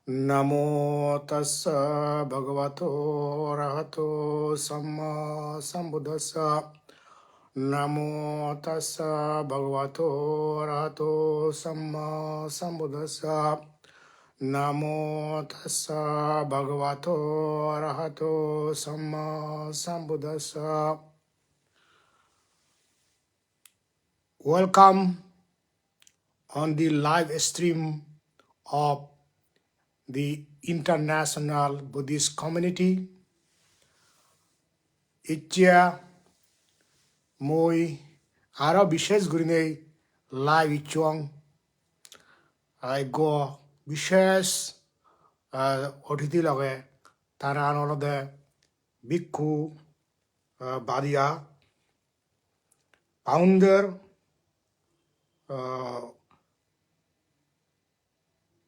Namo tassa bhagavato arahato samma sambuddhassa. Namo tassa bhagavato arahato samma sambuddhassa. Namo tassa bhagavato arahato samma sambuddhassa. Welcome on the live stream of the International Buddhist Community. Itya moi aro bishes gurine live ichwang I go bishes otiti lage tara anolode bhikkhu badia founder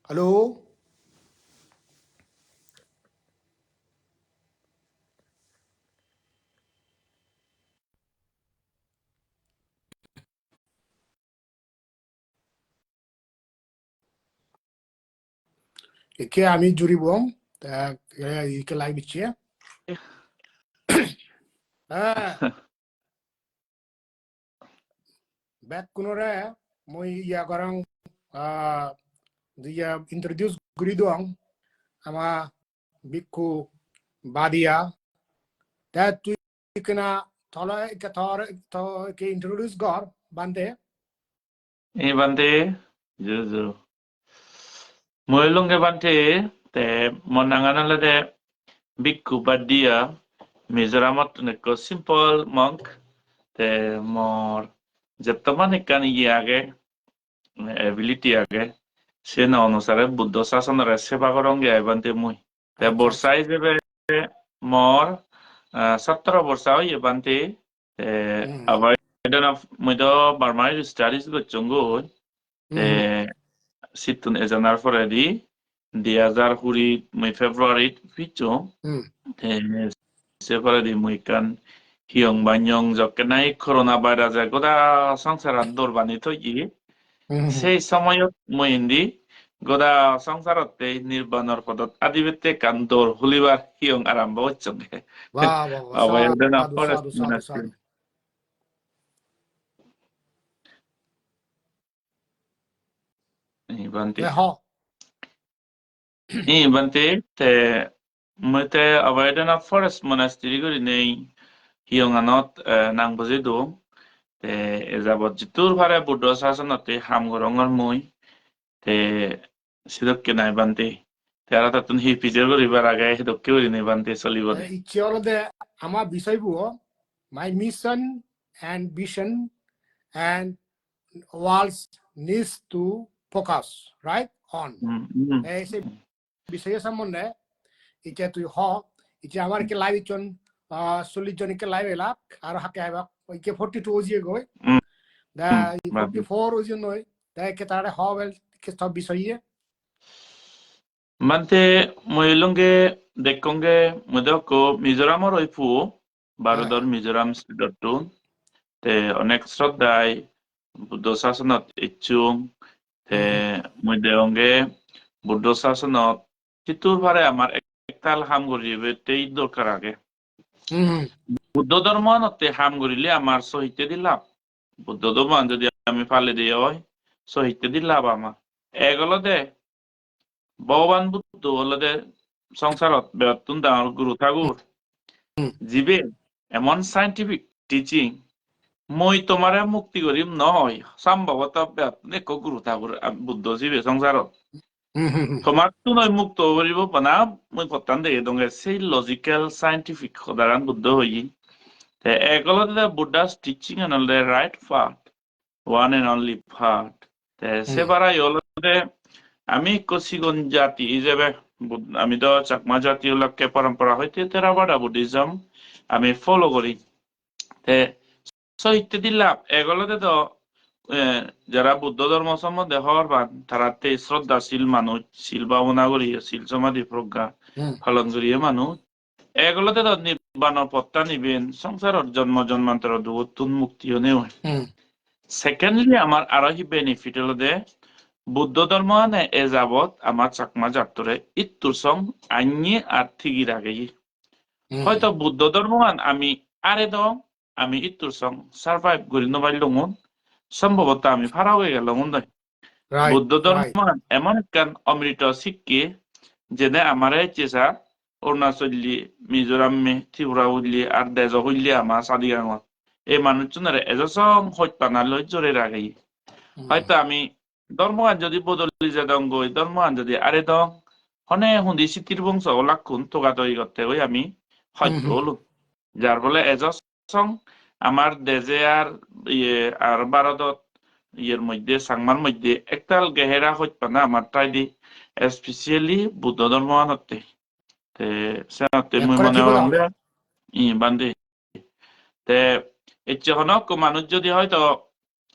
hello ike ami juri bom ike live ichya back kunore moi ya garang dia introduce guri doang ama bhikkhu badia that tu ikna thola ke introduce gor bande Bante, Juju. Mulunge Bante, te monangana de Bhikkhu Badia, Mizoramot neko simple monk, te mor jeptaman ikan iyage, ability age, sena onusare buddha sasanare seba koronge Bante mui. Te borsai jebe mor 17 borsa hoye Bante, te avoidance of muido Burmese studies go chungo, te situn ejanar foredi 2020 moi February picho se foredi moi kan hiong banyong jokenai coronavirus goda সংসারত দরবানি থই সেই সময়ত মই ইন্দি গোদা সংসারতে নির্বাণর পদত আদিবেতে কান দর হুলিবার হিয়ং আরম্ভ হচ্ছে অবয়দন forest monastery Bante te mete avoidance of forest monastery guri nei hionganot nang bojedo te ezabot jitur bhare buddha sasanate hamgorongor moi te sidokke nai Bante te ara tatun hi pijer guri baraga hidokke guri nei Bante solibode ichiolode ama bisaibu my mission and vision and walls needs to focus right on এই বিষয়ে সম্বন্ধে ইটা তুই হ ইটা আমার কে live ইচন 40 জনকে live এলাক আর হাকে আইবা ইকে 42 ওজিয়ে গই দা 44 ওজিয়ে নয় দা কে তারে হ ওয়েল কে সব বিষয়ে Bante moilonge dekonge modoko Mizoramor oipu Barodor Mizoram sidotun te onek শ্রদ্ধায় Buddha শাসনত ইচ্ছুং তে মধ্যে বুদ্ধ শাসনত চিতুর ভারে আমার একতাল হাম গরিবে তেই দরকার আগে বুদ্ধ ধর্ম নতে হাম গরিলে আমার সহিতে দিলাম বুদ্ধ ধর্ম যদি আমি ফালে দিয়ে হয় সহিতে দিলাম আমার এগুলো দে ভগবান বুদ্ধ হলদে সংসারত বেতন ডাঙর গুরু ঠাকুর জীবে এমন সাইন্টিফিক টিচিং মই তোমারে মুক্তি করিম নহয় সম্ভবত এক গুরু ঠাকুর বুদ্ধ জীবে সংসারত তোমার তো নয় মুক্ত করিব পানা মই পতান দে দঙ্গে সেই লজিক্যাল সাইন্টিফিক সদারান বুদ্ধ হই তে একলতে Buddha's teaching and the right path one and only path তে সেবারা ইলতে আমি কসিগন জাতি হিসেবে আমি তো চাকমা জাতি হলকে পরম্পরা হইতে থেরাবাদা বুদ্ধিজম আমি ফলো করি তে সহিতে দিলাম এগুলোতে তো যারা বুদ্ধ ধর্ম সম্বন্ধে হওয়ার বা তারাতে শ্রদ্ধাশীল মানুষ শিল ভাবনা করিয়ে শিল সমাধি প্রজ্ঞা পালন করিয়ে মানুষ এগুলোতে তো নির্বাণর পত্তা নিবেন সংসারের জন্ম জন্মান্তর দুতুন মুক্তিও নেও সেকেন্ডলি আমার আরো বেনিফিট হলো দে বুদ্ধ ধর্ম নে এ যাবত আমার চাকমা জাতরে ইত্তুর সং আইনি আর ঠিকই রাগে হয়তো বুদ্ধ ধর্ম আমি আরে দং আমি ইত্তুর সং সার্ভাইভ করি নবাইল দङ সম্ভবত আমি ফারা হয়ে গেল right, বুদ্ধ ধর্ম right. এমন একখান অমৃত শিক্ষি যেনে আমার চেষা অরুণাচল্লি মিজোরামে ত্রিপুরা উল্লি আর দেজ হইলি আমার সাদিগাঙত এই মানুষজনের এজসং হত্যা লই জোরে রাগাই হয়তো আমি ধর্মগান যদি বদলি যে দং গই ধর্মগান যদি আরে দং হনে হুন্দি সিটির বংশ লাক্ষুন তোগা তৈরি করতে হই আমি হয়তো হলো যার ফলে এজসং আমার দেশে আর ইয়ে আর ভারতত ইয়ের মধ্যে সাংমার মধ্যে একটাল গেহেরা হত্যা না আমার তাই দি স্পেশালি বুদ্ধ ধর্ম হতে তে সেতে মুই একেবারে মনে ঠিক কথা হলাম বান্ধে তে ইচ্ছে হনক মানুষ যদি হয়তো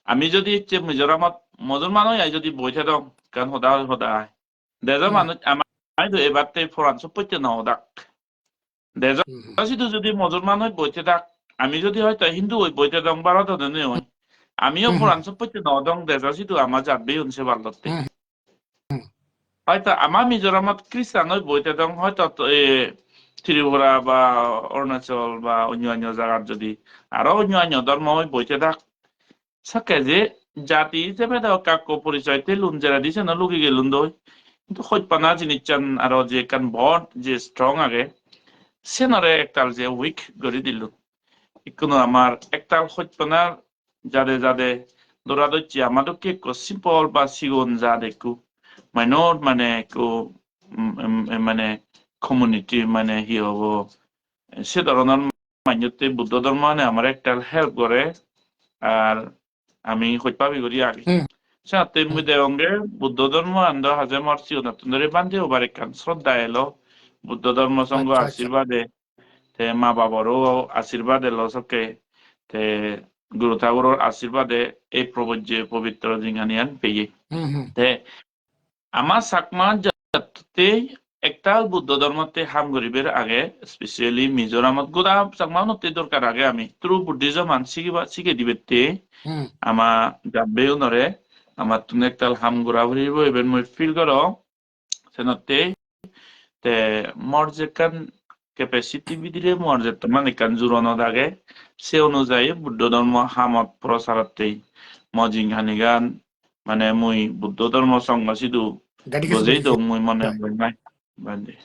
আমি যদি ইচ্ছে মিজোরামত মুসলমান হই যদি বইতে দং কারণ সদা দেজৰ মানুষ আমার এবারতে ফরান সপত্য নহদাক দেজৰ সিধু যদি মুসলমান হই বইতে থাক আমি যদি হয়তো হিন্দু হই বইতে দং ভারত হতে হই আমিও ফরান সপত্য নহদং দেজৰ সিধু আমার যাবে উনসে ভারততে হয়তো আমার মিজোরামত খ্রিস্টান হই বইতে দং হয়তো ত্রিপুরা বা অরুণাচল বা অন্যান্য জায়গার যদি আরো অন্যান্য ধর্ম হই বইতে থাক সাকে যে জাতি হিসেবে কাকো পরিচয় তেলুন যারা দিছে না লুকি গেলুন দই কিন্তু হইপানা জিনিস চান আরো যে কান বট যে স্ট্রং আগে সেনারে একটাল যে উইক করে দিল কোনো আমার একটাল হইপানার যাদে যাদে দৌড়া দইছি আমাদের কে সিম্পল বা সিগুন যা দেখু মাইনর মানে কো মানে কমিউনিটি মানে হি হব সে ধরনের মান্যতে বুদ্ধ ধর্ম মানে আমার একটা হেল্প করে আর আমি হইপাবি করি আগে সাথে মধ্যে অঙ্গে বুদ্ধ ধর্ম আন্দ হাজে মারছি নতুনরে বান্ধে ওবারে কান শ্রদ্ধা এলো বুদ্ধ ধর্ম সঙ্গ আচ্ছা আচ্ছা আশীর্বাদে তে মা বাবারও আশীর্বাদ এলো সকে তে গুরু ঠাকুরের আশীর্বাদে এই প্রবজ্যে পবিত্র জিঙ্গানিয়ান পেয়ে তে আমার সাকমা যাতে একটা বুদ্ধ ধর্মতে হাম গরিবের আগে স্পেশালি মিজোরামত গোদা সাকমা নতে দরকার আগে আমি থ্রু বুদ্ধিজম শিখে দিবে আমার যাবেও নরে আমার তুমি একটা হাম ঘুরা ঘুরিব এবার মই ফিল করো সেনতে তে মর যে কান ক্যাপাসিটি বিদিরে মর যে মানে কান জুরনো দাগে সে অনুযায়ী বুদ্ধ ধর্ম হামত প্রসারতে মজিং হানিগান মানে মুই বুদ্ধ ধর্ম সঙ্গ সিধু গজেই দং মুই মনে নাই বান্ধে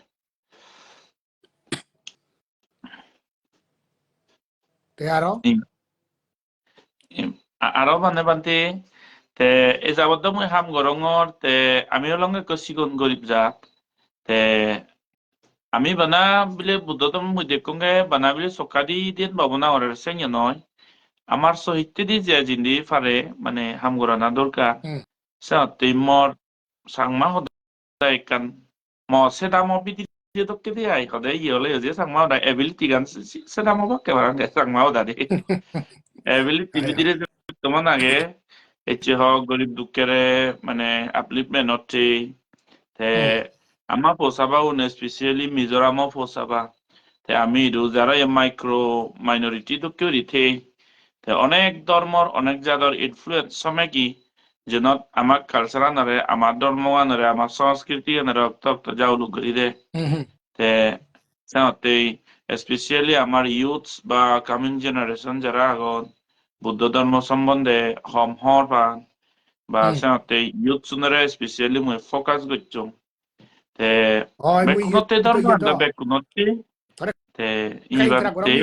আরো মানে বান্ধে তে এই যাবত মুই হাম গরঙর তে আমি লঙ্গে কসিগুন গরিব জাত তে আমি বানা বিলে বুদ্ধ ধর্ম মুই দেখুঙ্গে বানা বিলে সকাদি দিন বাবনা অরের সেঙ্গে নয় আমার সহিত্যে দি যে জিন্দি ফারে মানে হাম গরানা দরকার সাথে মর সাংমা হদাই কান ম সেটা ম বিদি যে দক্কে দি আই হদাই ইয়লে যে সাংমা হদা এবিলিটি গান সেটা ম বাক্কে বারান সাংমা হদা দি এবিলিটি বিদিরে তোমার আগে এচে হক গরিব দুঃখেরে মানে আপলিফমেন্ট হচ্ছে তে আমার পোষাবা উনি স্পেশালি মিজোরামও পোষাবা তে আমি যারা মাইক্রো মাইনরিটি দুঃখে রিথে তে অনেক ধর্মর অনেক জায়গার ইনফ্লুয়েন্স সময় কি যেন আমার কালচার আনারে আমার ধর্ম আনারে আমার সংস্কৃতি আনারে অক্ত যাওলু করি দে তে সাথে স্পেশালি আমার ইউথ বা কামিং জেনারেশন যারা আগত বুদ্ধ ধর্ম সম্বন্ধে হম হর বা সাথে ইউথ সুন্দরে স্পেশালি মুই ফোকাস করছো তে বেকুনতে ধর্ম আন্দা বেকুনতে তে ইবাতে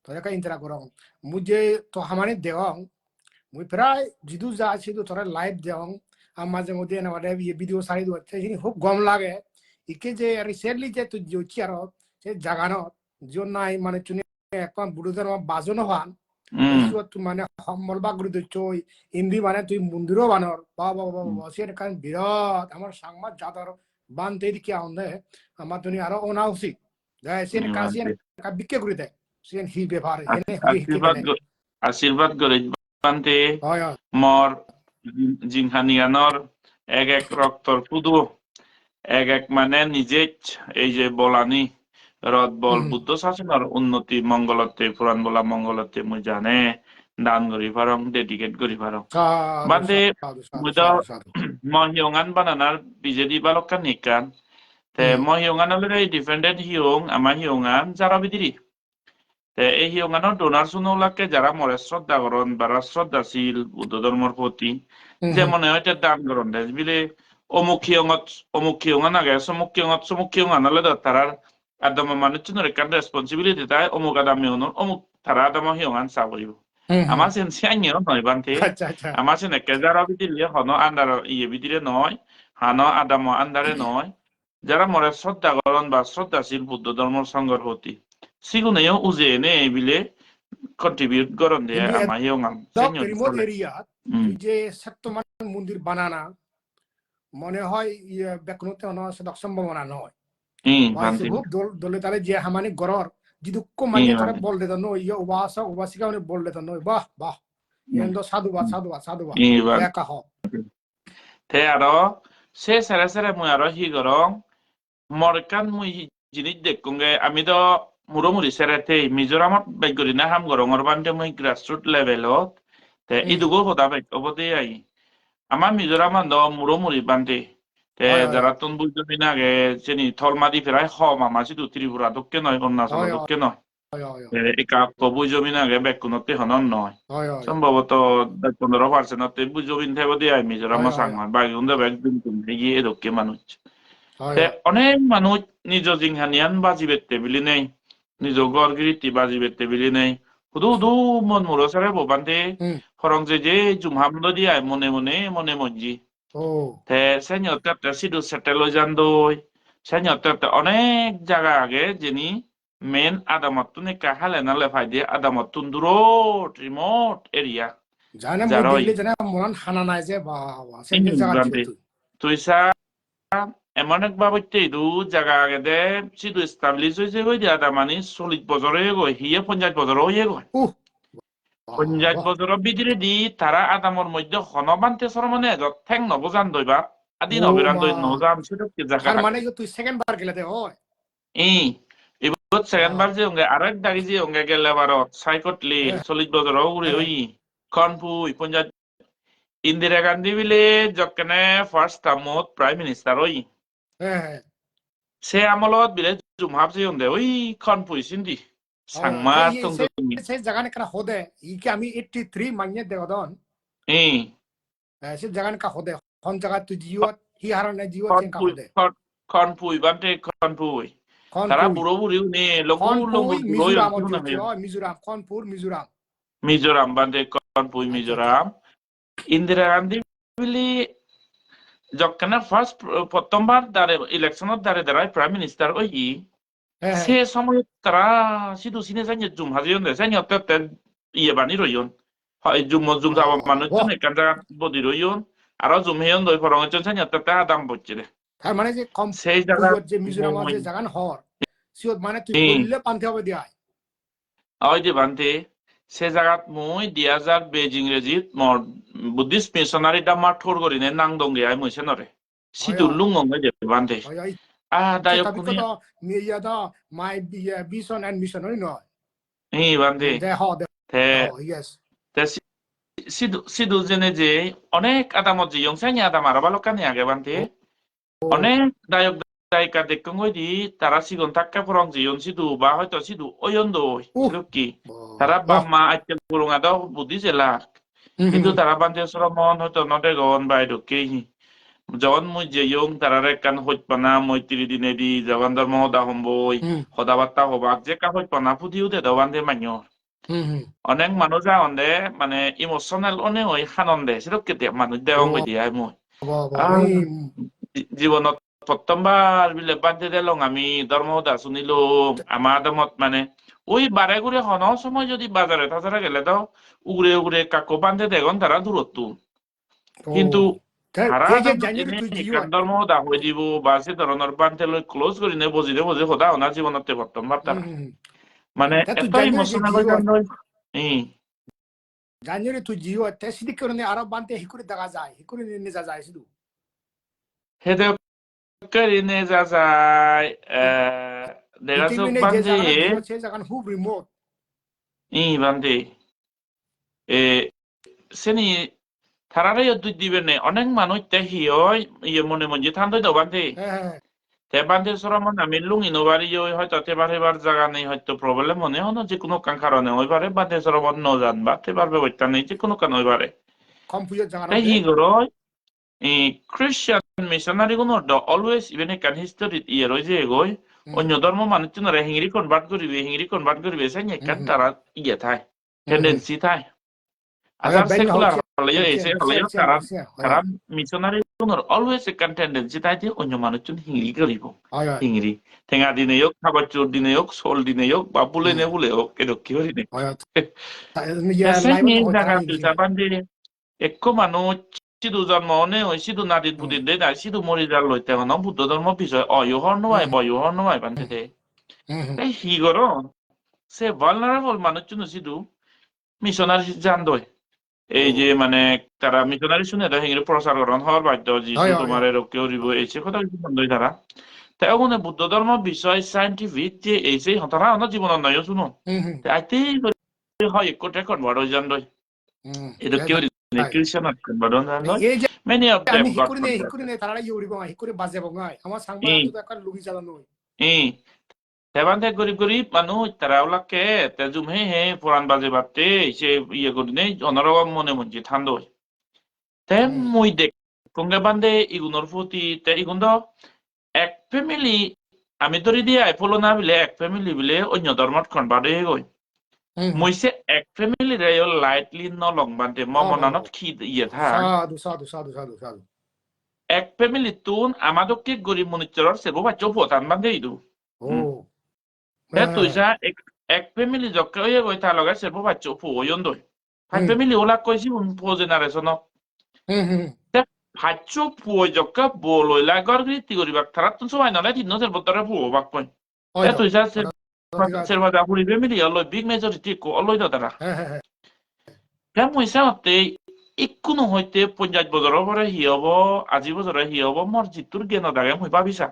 তোরা কাই ইন্তরা করং মুঝে তো হামানে দেওয়াং মুই প্রায় জিদু যা আছে তো তোরা লাইভ দেওয়াং আর মাঝে মধ্যে না মানে এই ভিডিও সারি দো সেই খুব গম লাগে ইকে যে রিসেন্টলি যে তুই যোচ্ছি আর সে জাগানো জন নাই মানে চুনি একদম বুড়োদের বাজনো হন মানে মলবা গুরু দই ইন্দি মানে তুই মন্দিরও বানর বাবা বাবা সে কারণ বিরাট আমার সাংমাদ জাতর বানতে দিকে আনন্দে আমার তুমি আরো অনা উচিত সে কাশি বিক্রি করে দেয় সেন হি ব্যবহার আশীর্বাদ করে বানতে মর জিংহানিয়ানর এক রক্তর পুদু এক মানে নিজে এই যে বলানি রদ বল বুদ্ধ শাসনের উন্নতি মঙ্গলতে পুরাণ বলা মঙ্গলতে মুই জানে দান করি পারং ডেডিকেট করি পারং বাদে মুই তো mo hiungan bananar bijedi balokkan ikan. Te mo hiungan oleh defendant hiung ama hiungan jara bidiri. Te এই হিউঙানৰ ডোনাৰ চুনৌলাকে যারা মরে শ্রদ্ধা করন বারা শ্রদ্ধাশীল বুদ্ধ ধর্মর প্রতি যেমন হয়তো দান করন দেশ বিলে অমুক হিউঙান আগে সমুক হিউঙান হলে তারার আদম মানুষ রেকান রেসপন্সিবিলিটি তাই অমুক আদাম হিউনর অমুক তারা আদম হিউঙান চাবরিব আমার সেন সিয়াইও নয় বানতে আমার সেন একে যারা বিদিলে হন আন্ডার ইয়ে বিদিলে নয় হান আদাম আন্ডারে নয় যারা মরে শ্রদ্ধা করন বা শ্রদ্ধাশীল বুদ্ধ ধর্মর সংঘর প্রতি সিগুনেও উজেনে বিলে কন্ট্রিবিউট করন দে আমা হিউঙান রিমোট এরিয়া যে সত্যমান মন্দির বানানা মনে হয় বেকনতে অন সেটা সম্ভাবনা নয় খুব দলে তালে যে হামানি গরর যিদুক্ক মানে তারা বললে তো নয় ইয়ে উবাসিকা মানে বললে তো নয় বাহ বাহ এন্ড সাধুবাদ একা হ তে আরো সে সেরে সেরে মুই আরো হি গরং মরকান মুই জিনিস দেখুঙ্গে আমি তো মুরমুরি সেরেতে মিজোরামত বাইগরি না হাম গরঙর বান্ধে মুই গ্রাসরুট লেভেলত তে ইদুগো হতা বাইক অবতে আই আমার মিজোরামান দ মুরমুরি বান্ধে তে যারা তুন বুঝবি না আগে চেনি থলমাদি ফেরাই হ মামা সিধু ত্রিপুরা দক্ষে নয় অরুণাচল দক্ষে নয় একা বুঝবি না আগে বেকুনতে হনন নয় সম্ভবত 15% বুঝবিন থেব দিয়ে আই মিজোরামা সাংমান বাইগুন্দে ব্যাগ দিন তুমি গিয়ে দক্ষে মানুষ অনেক মানুষ নিজ জিংহানিয়ান বাজি বেতে বিলি নেই নিজ গড়গিরিতি বাজি বেতে বিলি নেই হুদু মন মুরো সারে ববান্তে হরং যে জুমহামদ দিয়ে মনে মনজি তে সেnyota সিধু সেটেল জানদই সেnyota অনেক জায়গা আগে যিনি মেন আদামতুন কাহালে নালে ফাই দিয়ে আদামতুন দূর রিমোট এরিয়া জানা মদিলে জানা মন হানা নাই যে বাবা সেন জায়গা তুইসা এমন এক বাবইতে দু জায়গা আগে দে সিধু এস্টাবলিশ হয়েছে হই দিয়া দামানি 40 বছর হয়ে গই হিয়ে 50 বছর হয়ে গই 50 বছর বিদিরে দি তারা আদামর মধ্যে হনবান্তে সর মানে ঠ্যাং নবজান দইবা আদি নবিরান দই নজান সিধু কি জায়গা তার মানে তুই সেকেন্ড বার গেলাতে হয় এবার সেকেন্ড বার যে ওঙ্গে আরেক দাগি যে ওঙ্গে গেলে বারো সাইকটলি 40 বছর উড়ে ওই কনপুই 50 ইন্দিরা গান্ধী বিলে যকনে ফার্স্ট টার্মত প্রাইম মিনিস্টার ওই সে আমলত বিলে জুমহাব যে ওন্দে ওই কনপুই সিন্দি সাংমার তংনি সে জায়গা নেকা হদে ইকে আমি 83 মাইনে দেগদন সে জায়গা নেকা হদে হন জায়গা তুই জিওত হি হারনে জিওত চেন কা হদে কনপুই বান্তে কনপুই তারা বুড়ো বুড়িও নে লঙ্গু মিজোরাম কনপুর মিজোরাম বান্তে কনপুই মিজোরাম ইন্দিরা গান্ধী বিলি যখন ফার্স্ট প্রথমবার দাঁড়ে ইলেকশনত দাঁড়ায় প্রাইম মিনিস্টার ওই সে সময় তারা সিধু সিনে জানি জুম হাজিয়ন দে জানি অত্যন্ত ইয়ে বানি রইয়ন হয় জুম যাওয়া মানুষ এখান জায়গা বদি রইয়ন আর জুম হেয়ন দই ফরং জানি অত্যন্ত দাম বলছে রে তার মানে যে কম সেই জায়গা যে মিজোরাম যে জায়গা হর সিওত মানে তুই বললে পান্তে হবে দিয়া ওই যে বানতে সে জায়গাত মই 2000 বেজিং রেজিত মর বুদ্ধিস্ট মিশনারি দা মাঠর করিনে নাং দঙ্গে আই মইছে নরে সিধু লুঙ্গঙ্গে যে বানতে দায়ক কুনি মিয়া দা মাই বিশন এন্ড মিশনারি নয় বানতে তে তে সিধু জেনে যে অনেক আদামত যে ইয়ংসাইনি আদাম আর বালকানি আগে বানতে অনেক দায়ক দায়িকা দেখুন হইদি তারা সিগন থাকা ফরং জিয়ন সিধু বা হয়তো সিধু ওয়ন দই কি তারা বাম্মা আইতে পুরুঙা দাও বুদ্ধি জেলা কিন্তু তারা বান্ধে শ্রমণ হয়তো নদেগন বাইর কে যখন মুই যে ইয়ং তারা রেকান হইত পানা মৈত্রী দিনে দি জগন ধর্ম হদা হম্বই হদা বার্তা হবাক যে কা হইত পানা ফুদিও দে দবান্ধে মান্যর অনেক মানুষ আনন্দে মানে ইমোশনাল অনেক ওই আনন্দে সেটা কেতে মানুষ দেওয়া হই দিয়া মই জীবনত প্রথমবার বিলে বান্ধে দিলাম আমি ধর্মহদা শুনিল আমার আদামত মানে ওই বারে ঘুরে হন সময় যদি বাজারে তাছাড়া গেলে তো উগরে কাকো বান্ধে দেখুন তারা দূরত্ব কিন্তু ধর্মহদা হয়ে দিব বা সে ধরনের বান্ধে লই ক্লোজ করি নে বজি সদা ওনার জীবনতে প্রথমবার তারা মানে এত ইমোশনাল জানুয়ারি তুই জিও তে সিদি করে আরো বান্ধে হিকুরে দেখা যায় হিকুরে নিয়ে যা যায় শুধু হেদে Karine Zazai, there's a bandi. Bandi. Seni তারারে দুই দিবেন অনেক মানুষ তে হিয় ইয়ে মনে মঞ্জি থান্দই দাও বান্ধে তে বান্ধে সরমন আমি লুঙ্গি নবারি হয়তো তেবার এবার জায়গা নেই হয়তো প্রবলেম মনে হনো যে কোনো কান কারণে ওইবারে বান্ধে সরমন ন জানবা তেবার ব্যবস্থা নেই যে কোনো কান ওইবারে তাই হি গর খ্রিস্টান মিশনারি গুলো অলওয়েজ ইভেন কান হিস্টোরি ইয়ে রয়েছে এগোই অন্য ধর্ম মানুষ হিংরি কনভার্ট করিবে সাই কান তারা ইয়ে থাই tendency Thai Azar secular halayo ese halayo karam missionary kunor always a tendency taiti onyo manuchun hingri garibo hingri tenga dine yok habachur dine yok sol dine yok babule ne bule yok edo kiori ne sai ni daga tuta bande ekko manu sidu janmo ne oi sidu nadit budin de da sidu mori dal loite ono buddho dharmo bisoy oyo horno bai boyo horno bai bande te ei higoro se vulnerable manuchun sidu missionary jandoi এই যে মানে তারা missionary শুনে হিংরে প্রচার করেন হওয়ার বাধ্য যিশু তোমার কেউ রিব এসে কথা বন্ধই তারা তাই ওখানে বুদ্ধ ধর্ম বিষয় সাইন্টিফিক যে এই যে তারা আমার জীবন নয় শুনো আইতে হয় কোটে কনভার্ট হয়ে যান দই এটা কেউ খ্রিস্টান কনভার্ট হন দই মেনি অফ देम গট হিকুরি তারা ইউরিব হিকুরি বাজে বঙ্গাই আমার সাংবা তো একটা লুগি চালানো Teban teh gurib manu tarawlak ke tejum he puran baje batte se iye gurine onoro mone munji thando te mui dek konge bande igunor futi te igundo ek family ami dori dia polo na bile ek family bile onyo dormat kon bade goi mui se ek family re yo lightly no long bande momona not ki iye tha sadu ek family tun amadokke gurib monitoror se bo bacho potan bande idu tuh sa ek family jokka oye goi ta loga serbo baccho po yondoi hai family ola koi si un po generation no te baccho po jokka boloi la gorgri ti gori bak tarat tun so ai na la ti no serbo tara po bak pon te tuh sa serbo da huri family allo big majority ko allo da tara te moi sa te ikkuno hoite ponjat bodoro bore hiobo aji bodoro hiobo morji tur geno dage moi babisa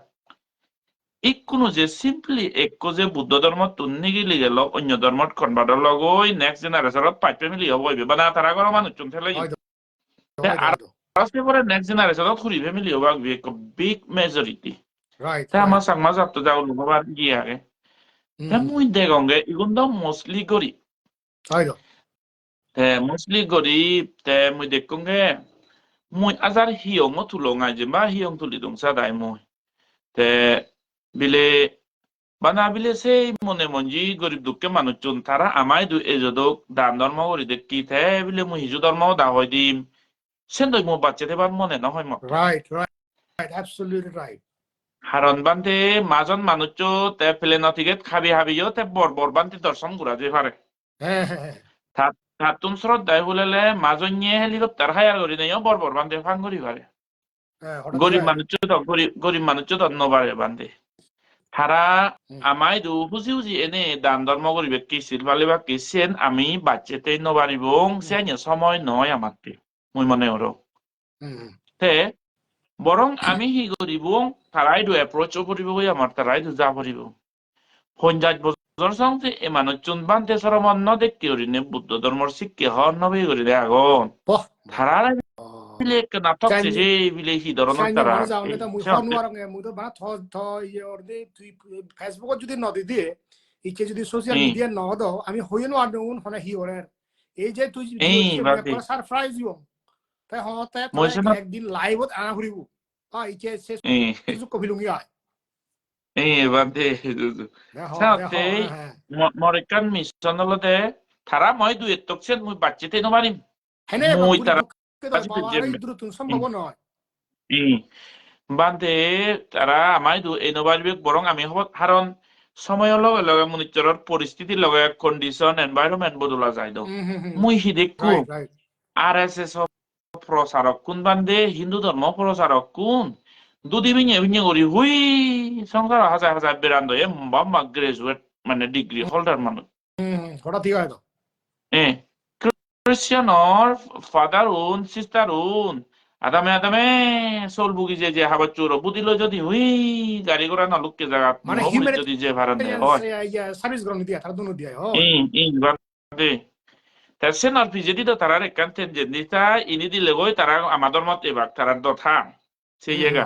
ইকুনো যে simply একো যে বুদ্ধ ধর্ম তুন্নি গিলি গেল অন্য ধর্মত converter লগই next জেনারেশনত pipe family হব হইবে বা না তারা ঘর মানুষ চুন ঠেলাই আর আসতে পরে নেক্সট জেনারেশনত খুরি ফ্যামিলি হবা এক বিগ মেজরিটি তা আমার সাংমা যাত যাও লুবার গিয়ে আগে তা মুই দেখঙ্গে ইগুন তো মোস্টলি গরিব তে মোস্টলি গরিব তে মুই দেখঙ্গে মুই আজার হিয়ং তুলঙ্গাই যে বা হিয়ং তুলি দংসা দাই মুই তে bile bana bile sei mone monji gorib dukke manuchun tara amai du ejodok dan dharma gori dekki the bile mu hiju dharma da hoidim sendoi mu bacche te ban mone na hoy mo right absolutely right haron bante majon manucho te pleno ticket khabi habiyo te bor bante darshan gura je pare tatun srot dai hulele majonye helicopter hire gori neyo bor bante fan gori pare gorib manucho to no pare bante তারা আমাই দু হুজি এনে দান ধর্ম করিবে কি সিলভালে বা কি সেন আমি বাচ্চাতে নবারিব সেন সময় নয় আমাকে মুই মনে হলো তে বরং আমি হি করিব তারাই দু অ্যাপ্রোচ করিব আমার তারাই দু যা করিব পঞ্চাশ বছর সঙ্গে এ মানুষজন বানতে সরমন্ন দেখতে করিনে বুদ্ধ ধর্মর শিক্ষা হন নবী করি দে আগন তারা bile kena tok je bile hi doron tara mudo ba tho yorde tui facebook jodi nodi die iche jodi social media no do ami hoyeno adun hona hi orer ei je tui video surprise yo ta hote ekdin live ot ana huribu ha iche se su ko bilungi ai bante sate morikan mission lode thara moi du etok sen mui bachete no marim moi tara বান্ধে তারা আমায় দু এই নবারিবেক বরং আমি হারণ সময়ৰ লগে লগে মনিটৰৰ পৰিস্থিতিৰ লগে কন্ডিশন এনভাইৰনমেন্ট বদলা যায় দো মুই হি দেখো আরএসএস প্রচারক কোন বান্ধে হিন্দু ধর্ম প্রচারক কোন দুদি বিnye করি হুই সংসার হাজার বেরান্দ এ বাম্মা গ্রাজুয়েট মানে ডিগ্রি হোল্ডার মানুষ হঠাৎ ঠিক হয় তো Christianor father un sister un adame sol bugi je habachuro budilo jodi hui gari gora na lukke jaga মানে jodi je bharan de hoy service গ্রহণ দিয়া তার দুনো দিয়া bande তে সেনার পিজেদি তো তারা একখান তেনজেন্দিতা ইনি দিলে গই তারা আমাদের মত এবার তারা দথা সেই জায়গা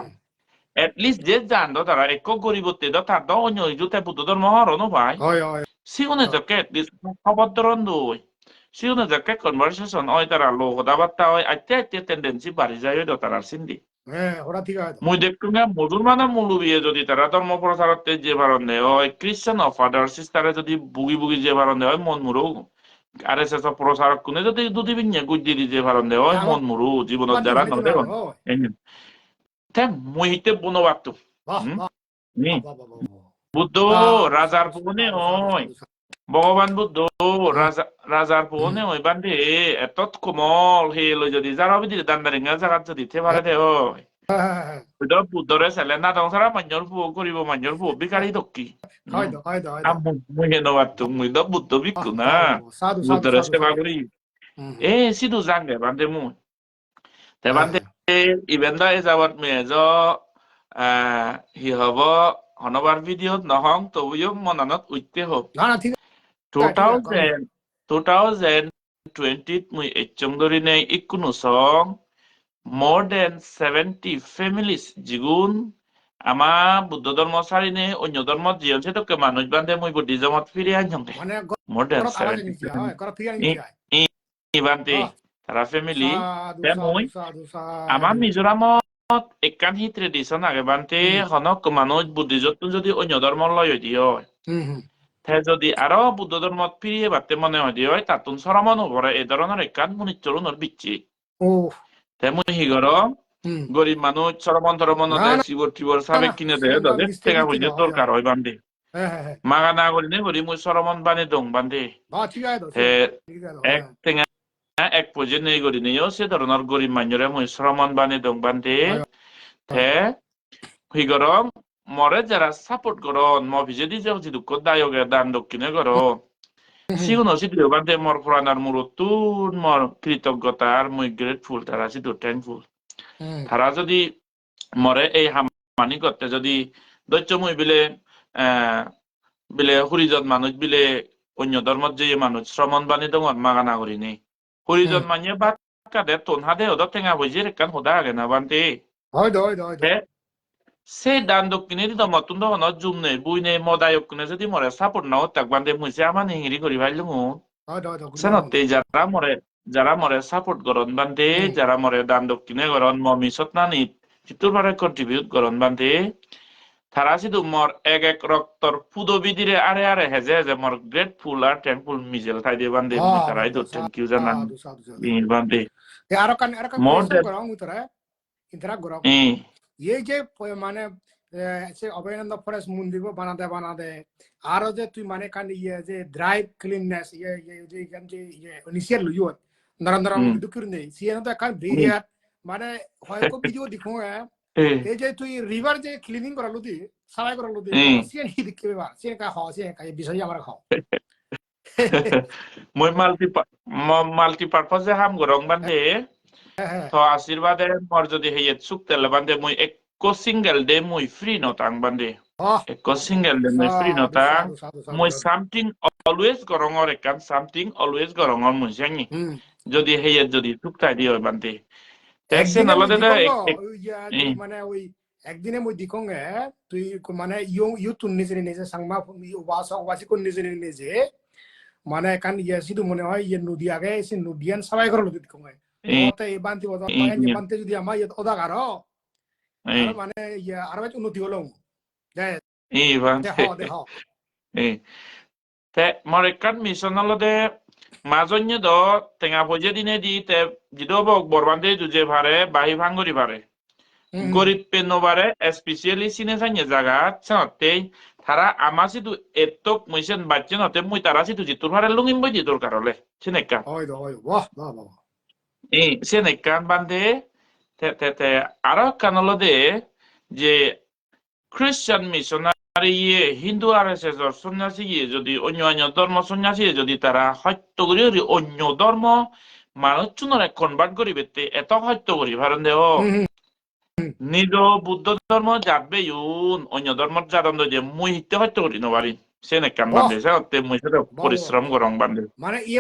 at least যে জানো তারা এক গরিবতে দ তার দ অন্য ইজুতে বুদ্ধর মহারণ ভাই হয় হয় সিগুনে যাকে at least খবর দরন দই সিগুনে যাকে কনভারসেশন ওই তারা লো হদাবার্তা ওই আইতে টেন্ডেন্সি বাড়ি যায় ওই তারা সিন্ধি হ্যাঁ ওরা ঠিক আছে মুই দেখুন মুসলমানা মুলুবিয়ে যদি তারা ধর্ম প্রচারতে যে ভারণে হয় খ্রিস্টান অফ ফাদার সিস্টারে যদি বুগি বুগি যে ভারণে হয় মন মুরু আর এস এস প্রচারক কোনে যদি দুদি বিnye গুজি যে ভারণে হয় মন মুরু জীবনত যারা নদে তে মুই হিতে বনবাতো বাহ বাহ নি বাহ বাহ বুদ্ধ রাজার ভুবনে হয় ভগবান বুদ্ধ রাজার ভুবনে হয় বান্ধে এতত কোমল হে লই যদি যারা বিদি দান্দারিঙা জাগাত যদি তে পারে দে হয় বুদ্ধ বুদ্ধরে সেলে না দং সারা মাঞ্জর ফু করিব মাঞ্জর ফু বিকারি দক্কি হয় দো হয় দো হয় আম মুই হে নবাতো মুই দ বুদ্ধ বিকু না সাধু বুদ্ধরে সাধু সেবা করি সিধু জাঙ্গে বান্ধে মুই তে বান্ধে even the is about me jo hi hobo honobar video nohong to yo monanot uite ho না না ঠিক 2020 mui echong dori nei ikunu song more than 70 families jigun ama buddha dharma sari ne onyo dharma jion se to ke manuj bande mui buddhismot firi anjong de মানে more than গরত আওয়াজ 70 নিচে হয় গরত ফিরে নিচে হয় bande tara family সাধু te mui সাধু ama সাধু mizoramot ekkan hi tradition age bante honok manuj buddhizot যদি অন্য ধর্ম লয় হইতি হয় তে যদি আরো বুদ্ধ ধর্মত ফিরিয়ে বাতে মনে হইতি হয় তাতুন সরমন হবরে এই ধরনের একখান মুনিচরণর বিচ্ছি ও তে মুই হিগর গরিব মানুষ সরমন ধর্মন দেয় শিবর টিবর সাবে কিনে দেয় তাদের টেকা হইতে দরকার হয় বান্ধে হ্যাঁ হ্যাঁ মাগা না করিনে করি মুই সরমন বানে দং বান্ধে বাহ ঠিক আছে তে এক টেঙা এক পজে নেই করি নেও সে ধরনের গরিব মানুষরে মুই সরমন বানে দং বান্ধে তে হিগরম মরে যারা সাপোর্ট করন ম ভিজেদি যে যদি দায়কে দান দক্ষিণে করো সিগুন সিদ্ধি বান্ধে মর পুরানার মুরতুন মর কৃতজ্ঞতার মুই গ্রেটফুল তারা সিদ্ধ থ্যাঙ্কফুল তারা যদি মরে এই হামানি করতে যদি দৈত্য মুই বিলে বিলে হরিজন মানুষ বিলে অন্য ধর্মত যে মানুষ শ্রমণ বাণী দং মাগানা করি নেই হরিজন মানে বাদ কাদে তোন হাদে ওদের টেঙা বইজে রেখান হোদা আগে না বান্ধে হয় দো হয় দো হয় দো সেই দান দক্ষিণে দিত মতুন দহন জুম নেই বুই নেই মদায়ক কোনে যদি মরে সাপোর্ট নাও তাক বান্ধে মুইছে আমার হিংরি করি ভাইলুম হয় দো হয় দো সেনতে যারা মরে সাপোর্ট করন বান্ধে যারা মরে দান দক্ষিণে করন মমিসত নানি চিতুর বারে কন্ট্রিবিউট করন বান্ধে তারা সিধু মর এক রক্তর ফুদো বিদিরে আরে আরে হেজে হেজে মর গ্রেটফুল আর থ্যাঙ্কফুল মিজেল থাই দিয়ে বান্ধে তারাই তো থ্যাংক ইউ জানান বান্ধে আরো কান কোয়েশ্চন করো মুতরা ইন্তরা করো এই যে মানে সে অভয়ানন্দ ফরেস্ট মন্দির বানাতে আরো যে তুই মানে কান ইয়ে যে ড্রাইভ ক্লিননেস ইয়ে যে যে ইনিশিয়াল লুইও নরেন্দ্র মোদি দুকুর নেই সিএন তো কান বিরিয়াত মানে হয়তো ভিডিও দেখো এই যে তুই রিভার যে ক্লিনিং করালো দি সারাই করালো দি সিএন হি দেখবে বা সিএন কা হাও সিএন কা বিষয় আমার খাও মই মাল্টিপারপাস যে হাম গরং বান্ধে তো আশীর্বাদে মর যদি হেয়েত সুক্তেল বান্ধে মই একো সিঙ্গেল ডে মই ফ্রি নতাং বান্ধে একো সিঙ্গেল ডে মই ফ্রি নতাং মই সামথিং অলওয়েজ গরঙর একান সামথিং অলওয়েজ গরঙর মই জানি যদি হেয়েত যদি সুক্তাই দিও বান্ধে ট্যাক্সে নালদে মানে ওই একদিনে মই দিকং তুই মানে ইউ তুন নিজে সাংমা ওয়াসি কোন নিজে মানে কান ইয়ে সিধু মনে হয় ইয়ে নদী আগে সে নদিয়ান সবাই করলো দিকং এই বান্তি বান্তি যদি আমার ইয়ে ওদা কারো মানে ইয়ে আর উন্নতি হলো মর একান মিশন হলদে মাজন্য দ টেঙা ভজে দিনে দি তে জিদো বরবান্ধে দুজে ভারে বাহি ভাঙ্গরি ভারে গরিব পেনো বারে স্পেশালি সিনে সাইনে জায়গা চাতে তারা আমার সিধু এতক মুইছেন বাচ্চা নতে মুই তারা সিধু জিতুর ভারে লুঙিম বই দি দরকার হলে সিনেকা সিনেকান বান্ধে তে আরো কানলদে যে খ্রিস্টান মিশনারি ইয়ে হিন্দু আর এস এস সন্ন্যাসী ইয়ে যদি অন্য ধর্ম সন্ন্যাসী যদি তারা সত্য করি অন্য ধর্ম মানুষ চুনরে কনভার্ট করি বেতে এত সত্য করি ভারণ দেহ নিজ বুদ্ধ ধর্ম যাবে অন্য ধর্ম যাদন যে মুই হিতে সত্য করি নবারি Senekan Wah. bande sa te mu sa porishram gorong bande. Mana iya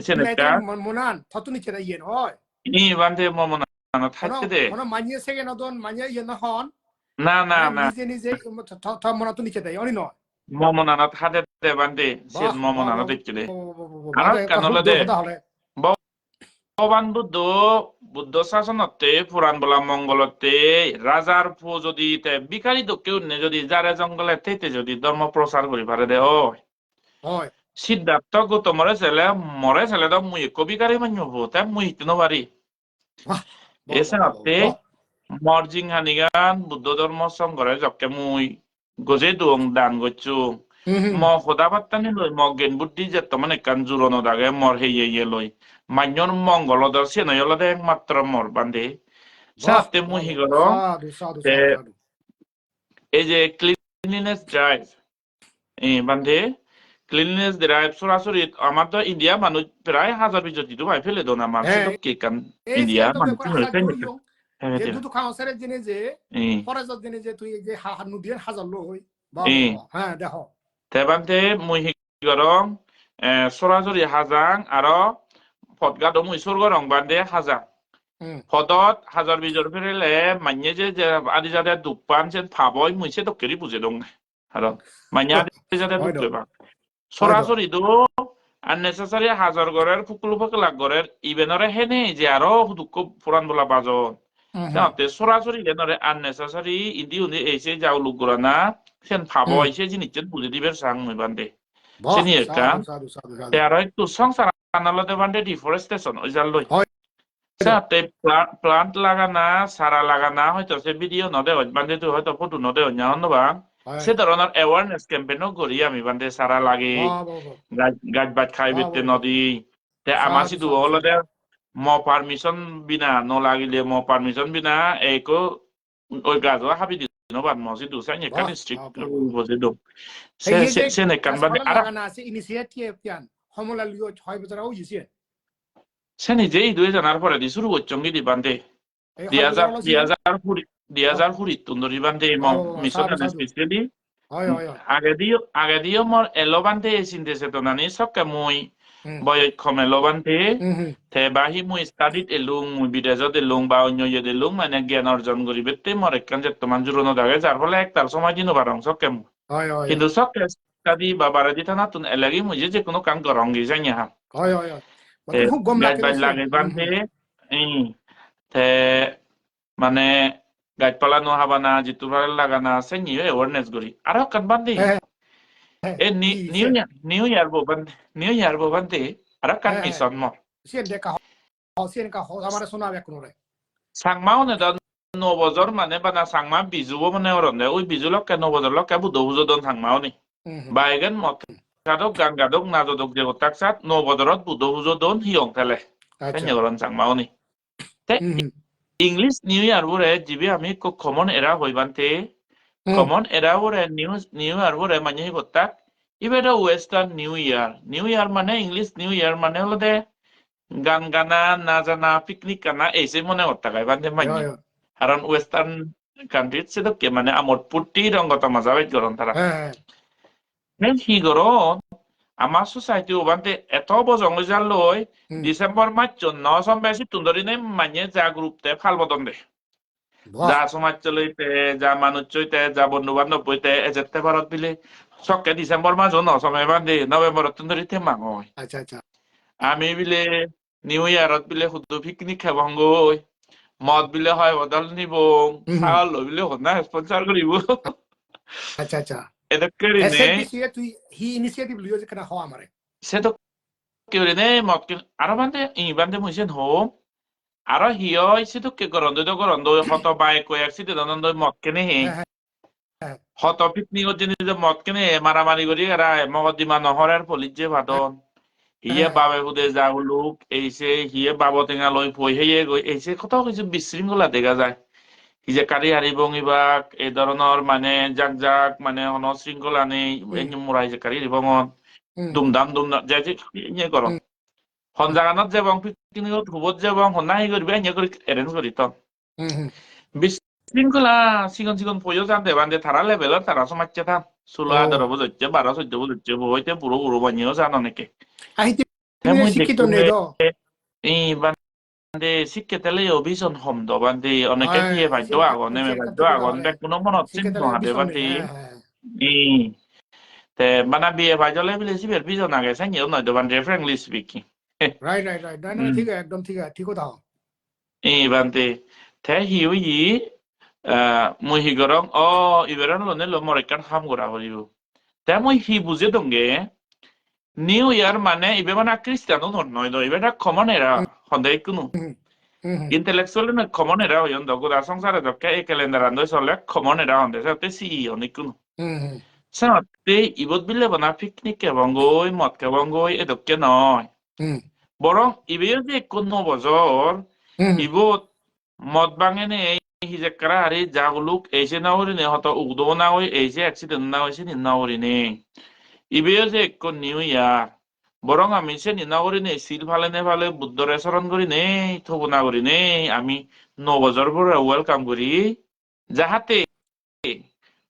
Seneka monan tatuni kira yen oi. ini bande mo mona na thate de. Hono manya sege na don manya yen na hon. Na. Nije ta mona tuni kira yoni no. Mo mona na thate de bande. Sen mo mona na dekile. Anak Mana kanola de. de. ভগবান বুদ্ধ শাসনতে পুরাণ বলা মঙ্গলতে রাজার ফু যদি বিকারি কেউ নে যদি যারে জঙ্গলে তেতে যদি ধর্ম প্রচার করি পারে দে হয় সিদ্ধার্থ গৌতমরে ছেলে তো মুই কবিকারি মান্য হবো তাই মুই হিতে পারি এছাড়াতে মর্জিং হানিগান বুদ্ধ ধর্ম সংঘরে যকে মুই গজে দুং দান গচ্ছু ম খোদা বার্তানি লই ম জ্ঞান বুদ্ধি যে মানে কান জুরনো দাগে মর হেয়ে লই মান্যর মঙ্গলদর সে নয় হলো একমাত্র মর বান্ধে সাথে মুহি গর এই যে ক্লিনলিনেস ড্রাইভ বান্ধে ক্লিনলিনেস ড্রাইভ সরাসরি আমার তো ইন্ডিয়া মানুষ প্রায় 1000 বিজতি তো ভাই ফেলে দোনা মানুষ তো কে কান ইন্ডিয়া মানুষ যে দুটো খাওয়াসারের জিনিস যে ফরাজত জিনিস যে তুই যে নুদিয়ান হাজার লো হই হ্যাঁ দেখো তেবান্তে মুহি গরং সরাসরি হাজাং আর ফটগাদ মুই সরগরং বান্ধে হাজাং ফদত হাজার বিজর ফেরেলে মান্য যে আদি যাতে দুপান যেন ভাবই মুইছে তো কেরি বুঝে দং আর মান্য আদি যাতে দুপা সরাসরি তো আননেসেসারি হাজার গরের ফুকুলু ফুকুলাক গরের ইভেনরে হেনে যে আরো দুঃখ পুরান বলা বাজন তাতে সরাসরি গেনরে আননেসেসারি ইদি উনি এসে যাও লোক গরানা সেন ভাবই সে জিনিস বুঝে দিবে সাং মুই বান্ধে সেনি একটা আর একটু সংসার আনালতে বান্ধে ডিফরেস্টেশন ওই জাল লই সাথে প্লান্ট লাগানা সারা লাগানা হয়তো সে ভিডিও নদে বান্ধে তো হয়তো ফটো নদে অন্যান্য বা সে ধরনের অ্যাওয়ারনেস ক্যাম্পেইনও করি আমি বান্ধে সারা লাগে গাছ বাজ খাইবে নদী তে আমার সিধু হলো দে ম পারমিশন বিনা ন লাগিলে ম পারমিশন বিনা একো ওই গাছও হাবি দি নবান ম সিধু সাইন কান স্ট্রিক্ট বজে দো সে নে কান বান্ধে আর ইনিশিয়েটিভ পিয়ান হমলা লিও 6 বছরও ইসে সেনি যেই 2000 পরে দি শুরু করছং গিদি বান্ধে 2000 ফুরি তুন্দরি বান্ধে মিশন স্পেশালি আগে দিও মর এলো বান্ধে সিনতেছে তো নানি সবকে মুই বয় খমেলো বান্ধে তে বাহি মুই স্টাডিত এলুং মুই বিদেশত এলুং বা অন্য ইয়েদ এলুং মানে জ্ঞান অর্জন করি বেতে মর একখান যে তোমার জুরনো দাগে যার ফলে একটার সময় দিনও পারং সবকে মুই কিন্তু সবকে স্টাডি বা বারে দিতা না তুন এলাগি মুই যে কোনো কাম করং গি যাই হা গাছ বাজ লাগে বান্ধে তে মানে গাছপালা নো হাবানা জিতু ভালো লাগানা আছে নিউ অ্যাওয়ারনেস করি আর কান বান্ধে এ নিউ ইয়ার বো বান্ধে আর কান মিশন ম সিন কা আমারে শোনাবে কোন রে সাংমাও নে দা নবজর মানে বানা সাংমা বিজুবো মানে অরন্দে ওই বিজুলক কে নবজর লক কে বুদো বুজো দন সাংমাও নি বাইগান মত কাদক গাঙ্গাদক নাজদক যে তাকসাত নবজরত বুদো বুজো দন হিয়ং থেলে কেন অরন সাংমাও নি তে ইংলিশ নিউ ইয়ার বরে জিবি আমি কো কমন এরা হইবানতে কমন এরা বরে নিউ ইয়ার বরে মানে গতাক ইবেটা ওয়েস্টার্ন নিউ ইয়ার মানে ইংলিশ নিউ ইয়ার মানে হলো দে গান গানা না জানা পিকনিক কানা এসে মনে হতা গাই বান্ধে মানে কারণ ওয়েস্টার্ন কান্ট্রি সে তো কে মানে আমর পুটি রঙ্গত মজা বাইত গরন তারা নেন হি গরন আমার সোসাইটি ওবান্তে এত বজং জাল লই ডিসেম্বর মাস 14 বেশি তুন্দরি নে মানে যা গ্রুপতে ফাল বদন দে যা সমাজ চলইতে যা মানুষ চইতে যা বন্ধু বান্ধব বইতে এজেতে ভারত বিলে সকে ডিসেম্বর মাস ন সময় বান্ধে নভেম্বর তুন্দরি তে মাঙয় আচ্ছা আচ্ছা আমি বিলে নিউ ইয়ারত বিলে শুধু পিকনিক খাবং গই মদ বিলে হয় বদল নিব খাল বিলে হনা স্পন্সর করিব আচ্ছা আচ্ছা এটা করে নে তুই হি ইনিশিয়েটিভ লিও যে কেনা হওয়া আমারে সে তো করে নে মদ কে আর বান্ধে বান্ধে মুইছেন হোম আর হিয় সে তো কে গরন্দ হত বাই কই অ্যাক্সিডেন্ট নন্দ মদ কেনে হে হত পিকনিক যে মদ কেনে মারামারি করি এরা মগদিমা নহরের পলিস যে ভাদন হিয়ে বাবে হুদে যা লোক এইসে হিয়ে বাব টেঙা লই ফই হেয়ে গই এইসে কত কিছু বিশৃঙ্খলা দেখা যায় হি যে কারি হারি বঙিবাক এই ধরনের মানে জাক মানে অনশৃঙ্খলা নেই মুরাই যে কারি বঙন দুমদাম যে ইয়ে করন হন জাগানত যাবং পিকনিকত হুবত যাবং হনাহি করবি ইয়ে করি এরেঞ্জ করি তো 싱글라 시건 보여잔데 반데 다라 레벨을 따라서 맞잖아. 술라 오. 들어보졌죠. 말아서 저보졌죠. 보이때 부르부르 반여 사노네게. Ahí tiene 대문 chiquito 데콩에 nedo. 이 반데 쉽게 teleo vision home 도 반데 어느게 Ay, 피해 발도 하고 내면 chica 발도 tuku 하고 da 근데 vale. 그놈은 뭐 Chica 찜통 하대 television ni. 반데 이 대 만나 비에 발도 레벨이 시벨 비전 하게 생겨 너도 반데 friendly speaking. Right. No, ठीक है एकदम ठीक होता हूँ. 이 반데 대희의 무희거랑 이베라는 오늘 머리칸 함고라 그리고 대문 희부제 동게 New Year mane ibe mana cristiano no do ibe na common era honde ikunu intellectual na common era yon do da songsara do ke calendarando sole common era honde sa te si on ikunu sa te ibot bile bana picnic ke bangoi mot ke bangoi edok ke no borong ibe je kunno bozor ibot mot bangene hije karari jagluk eje na ori ne hoto ugdo na oi eje accident na oi sin na ori ne 이베어제 건 뉴이야. 뭐랑 아미 세니 나오리네 실팔레네 팔레 부ddore 서런 거리네 토부나 거리네 아미 노버저버라 웰컴 거리 자하테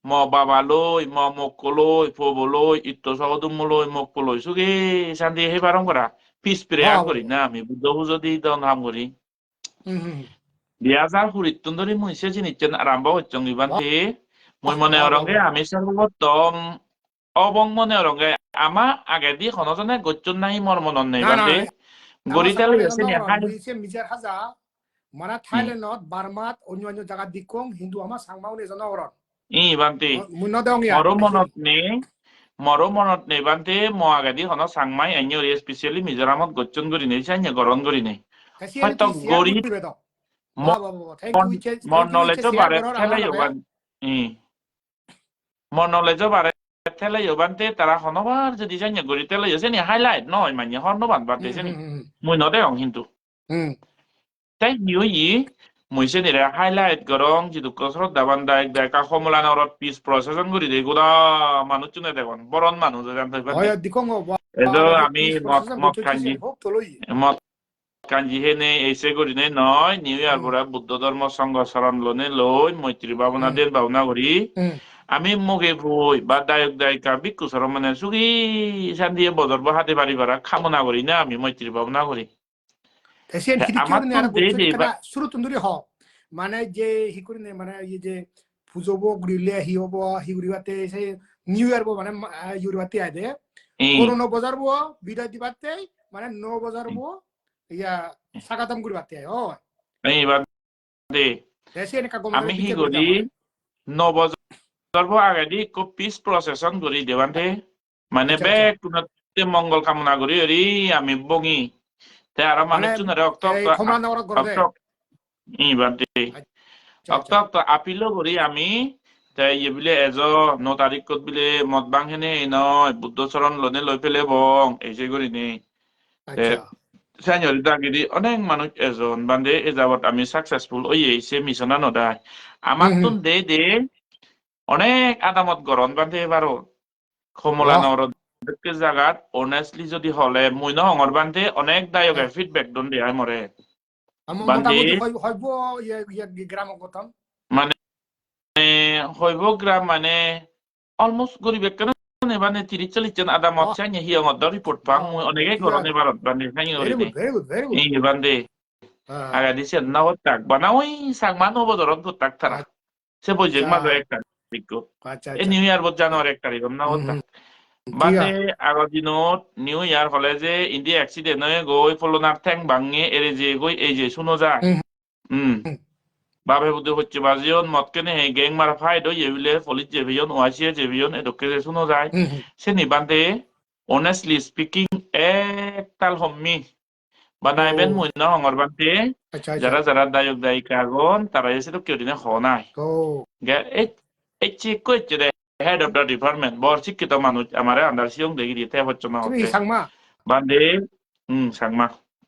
뭐 바발로이 뭐 모콜로이 포볼로이 이또 서두물로이 모콜로이 수게 산디 해바랑 거라 피스피레안 거리나 아미 부ddho 후저디 던 함거리 리아자 후리 뜬더리 뭐 세진 있잖아 아람바 어정 이반테 뭐뭐네 어런 게 아미 생각도 অবংমনে অরঙ্গে আমা আগে দি খনজনে গজ্জন নাহি মরমনন নেই বাদে গরিতালে আছে নি high মিছে measure হাজা মানা থাইল্যান্ডত বার্মাত অন্য জায়গা দিকং হিন্দু আমা সাংমাও নে জানা অরন ই বান্তে মুন্ন দং ইয়া মরমনত নে বান্তে ম আগে দি খন সাংমাই আইনি স্পেশালি মিজোরামত গজ্জন গরি নেই সাইনে গরন গরি নেই হয়তো গরি মন নলেজও বাড়ে ঠেলে ইবান মন নলেজও বাড়ে tele yo bante tara honobar jadi janya gori tele yo seni highlight no imanya honoban bante seni muy no de ong hindu tai yo yi muy seni re highlight gorong jidu kosro daban dai dai ka homula na rot peace process on gori de goda manu chune de gon boron manu de jan thai oya dikong wa edo ami mot kanji hene ese gori ne noy new year bora buddha dharma sangha saran lone loy moitri babuna den babuna gori আমি মুগে ভুই বা দায়ক দায়িকা বিক্ষু সর মানে সুগি শান্তি বদর বা হাতে বাড়ি বাড়া কামনা করি না আমি মৈত্রী ভাবনা করি আমার তো শুরু তুন্দুরি হ মানে যে হি করি মানে এই যে পুজোব গুড়িলে হি হব হি গুড়িবাতে সেই নিউ ইয়ার মানে ইউরিবাতে আইদে করোনা বাজার বো বিদায় দিবাতে মানে নো বাজার বো ইয়া সাকাতাম গুড়িবাতে ও এই বাদে আমি হি গরি নো বাজার সর্ব আগে দি পিস প্রসেসন করি দেবান্তে মানে বে কোনতে মঙ্গল কামনা করি এরি আমি বঙি তে আর মানুষ চুনারে ই বান্তে অক্ট আপিলো করি আমি তে ইয়ে বিলে এজ 9 তারিখত বিলে মত বাংহেনে নয় বুদ্ধ চরণ লনে লই পেলে বং এসে করি নে সেনিয়র দাগিরি অনেক মানুষ এজন বান্দে এ যাবত আমি সাকসেসফুল ওই এসে মিশনা নদায় আমার তো দে অনেক আদামত গরম বান্ধে এবারও কমলা নর জায়গাত অনেস্টলি যদি হলে মুই নহর বান্ধে অনেক দায়কের ফিডব্যাক দন দেয় মরে মানে হইব গ্রাম মানে অলমোস্ট গরিব কেন মানে 30-40 জন আদামত চাই হিয়ঙত রিপোর্ট পাং মুই অনেকে গরম এবারত বান্ধে খাই এই বান্ধে আগা দিছে নাওত তাক বানাওই সাংমান অবদরত তাক তারা সে বইছে মাঝে একটা নিউ ইয়ার বত জানুয়ারি 1 তারিখ না হতা বাদে আগৰ দিনত নিউ ইয়ার হলে যে ইন্ডিয়া এক্সিডেন্ট হয়ে গই ফলনার ঠ্যাং ভাঙে এরে যে গই এই যে শুনো যায় বাবে বুদ্ধি হচ্ছে বাজিয়ন মত কেনে হে গ্যাং মার ফাইড হই এবিলে পলিস জেভিয়ন ওয়াসিয়া জেভিয়ন এদকে যে শুনো যায় সে নিবান্তে অনেস্টলি স্পিকিং এক তাল হম্মি বানাইবেন মুই না হঙর বান্তে যারা যারা দায়ক দায়িকা গন তারা এসে তো কেউ দিনে হ নাই গে এই চিক কইছে দে head of the department bor শিক্ষিত মানুষ আমারে আন্ডার সিয়ং দেখি দিতে হচ্ছে না তুমি সাংমা বান্দে সাংমা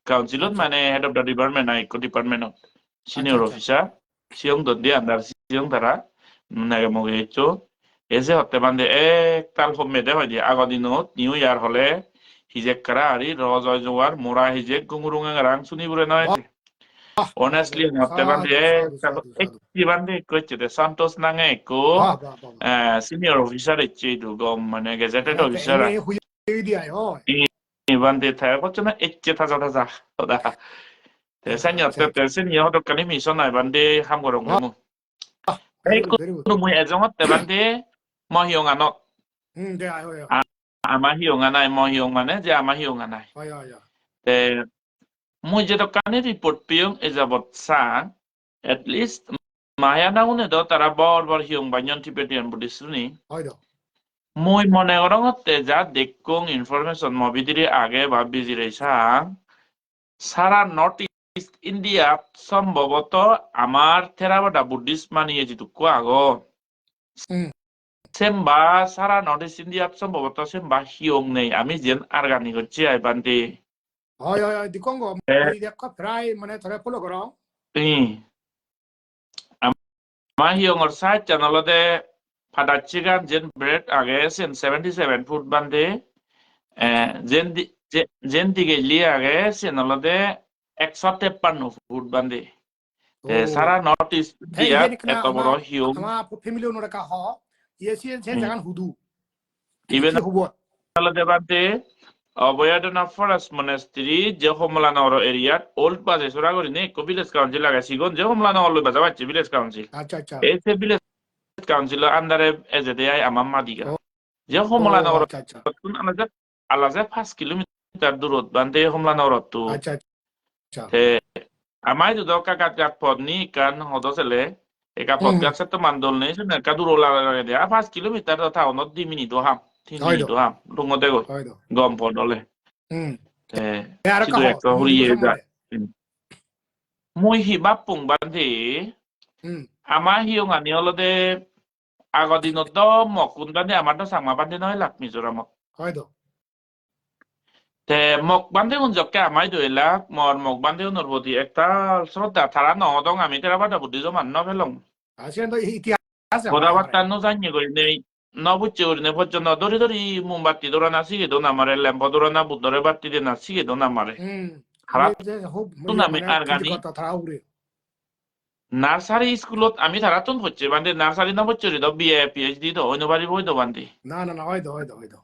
কাউন্সিলত মানে head of the department নাই কো ডিপার্টমেন্ট সিনিয়র অফিসার সিয়ং দদি আন্ডার সিয়ং তারা নাগে মগে হেcho এসে হতে বান্দে এক তাল হমে দে হয় দি আগৰ দিনত নিউ ইয়ার হলে হিজেক কারা আরি রজয় জোয়ার মোরা হিজেক গুংরুং রাং শুনি বুরে নয় honestly Bravo. notte bande Sadhu, sadhu, sadhu. ekti bande koche de Santos nange ko Bah, bah, bah, bah. senior officer eche du gom mane gazetted Okay, officer ene huye di ay, oh. i bande tha ko chuna eche tha za da da te sanya te te senior do kani mi sonai bande ham gorong mu Very ei good, ko very good. mu ezong te bande mo hiong ano There, oh, yeah. ama hiong anai mo hiong mane je ama hiong anai Oh, yeah, yeah. te mu je do kani report piung is about sang at least Maya na une do tara bor hiong banyon Tibetan Buddhist ni Oh, yeah. moi mone gorong te ja dekung information mobidiri age ba bizire sang Sara north east India সম্ভবত আমার থেরাবাদা Buddhist মানিয়ে যেটুকু আগো সেমবা সারা north east India সম্ভবত সেমবা হিয়ং নেই আমি যেন আরগানি করছি আইবান্তি Oh, yeah, yeah. Di Congo, di ka try mane thore follow karo. আমার হিয়ং ওর সাইড চ্যানেলতে ফাদাচ্ছিগান যেন ব্রেড আগে সেন 77 ফুট বান্ধে যেন দিকে লিয়ে আগে চ্যানেলতে 153 ফুট বান্ধে সারা নর্থ ইস্ট ইন্ডিয়া এত বড় হিয়ং আমার ফ্যামিলি ওনরা কা হ ইয়েসি সেন জাগান হুদু ইভেন কি হুবো দেবান্তে অবয়াডনা ফরেস্ট মনেস্ট্রি যে হোমলানর এরিয়াত ওল্ড বাজে সোরাগরি নে কো ভিলেজ কাউন্সিল লাগাইছিগন যে হোমলানর লই বাজা বাচ্চি ভিলেজ কাউন্সিল আচ্ছা আচ্ছা এই যে ভিলেজ কাউন্সিল আন্ডারে এজেদে আই আমার মাদিগা যে হোমলানর আচ্ছা আচ্ছা তুন আলাজে 5 কিলোমিটার দূরত বান্তে হোমলানর তো আচ্ছা আচ্ছা তে আমাই দুদ কাকাত কাট পদনি কান হদসেলে একা পদকাছে তো মানদল নেই শুনে কা দূর লাগে দে 5 কিলোমিটার তা অনত 2 মিনিট ও হাম 3 মিনিট ও হাম ডুঙ্গতে গো হয়তো গম পদলে আর কা sido হ একটা হরিয়ে যায় মই হিবা পুংবান্ধি আমার হিয়ং আনি হলদে আগৰ দিনত তো মকুন বান্ধে আমাৰ তো চাংমা বান্ধে নহয় লাক মিজোৰামত হয়তো তে মক বান্ধে উনজকে আমাই দইলাক মর মক বান্ধে উনরবতি একটা শ্রদ্ধা তারা নহদং আমি তেরা বাটা বুদ্ধি জমান নভেলং আসেন তো ইতিহাস গোদাবার্তা ন জানি করি নেই নবুচ্ছে করি নে পর্যন্ত ধরি ধরি মোমবাতি ধরা না শিখে দো না মারে ল্যাম্প ধরা না বুদ্ধরে বাতি দিয়ে না শিখে দো না মারে খারাপ আমি আর গানি নার্সারি স্কুলত আমি তারাতুন হচ্ছে বান্ধে নার্সারি না হচ্ছে রে বিএ পিএইচডি তো হইনো পারি বই তো বান্ধে না না না হয়তো হয়তো হয়তো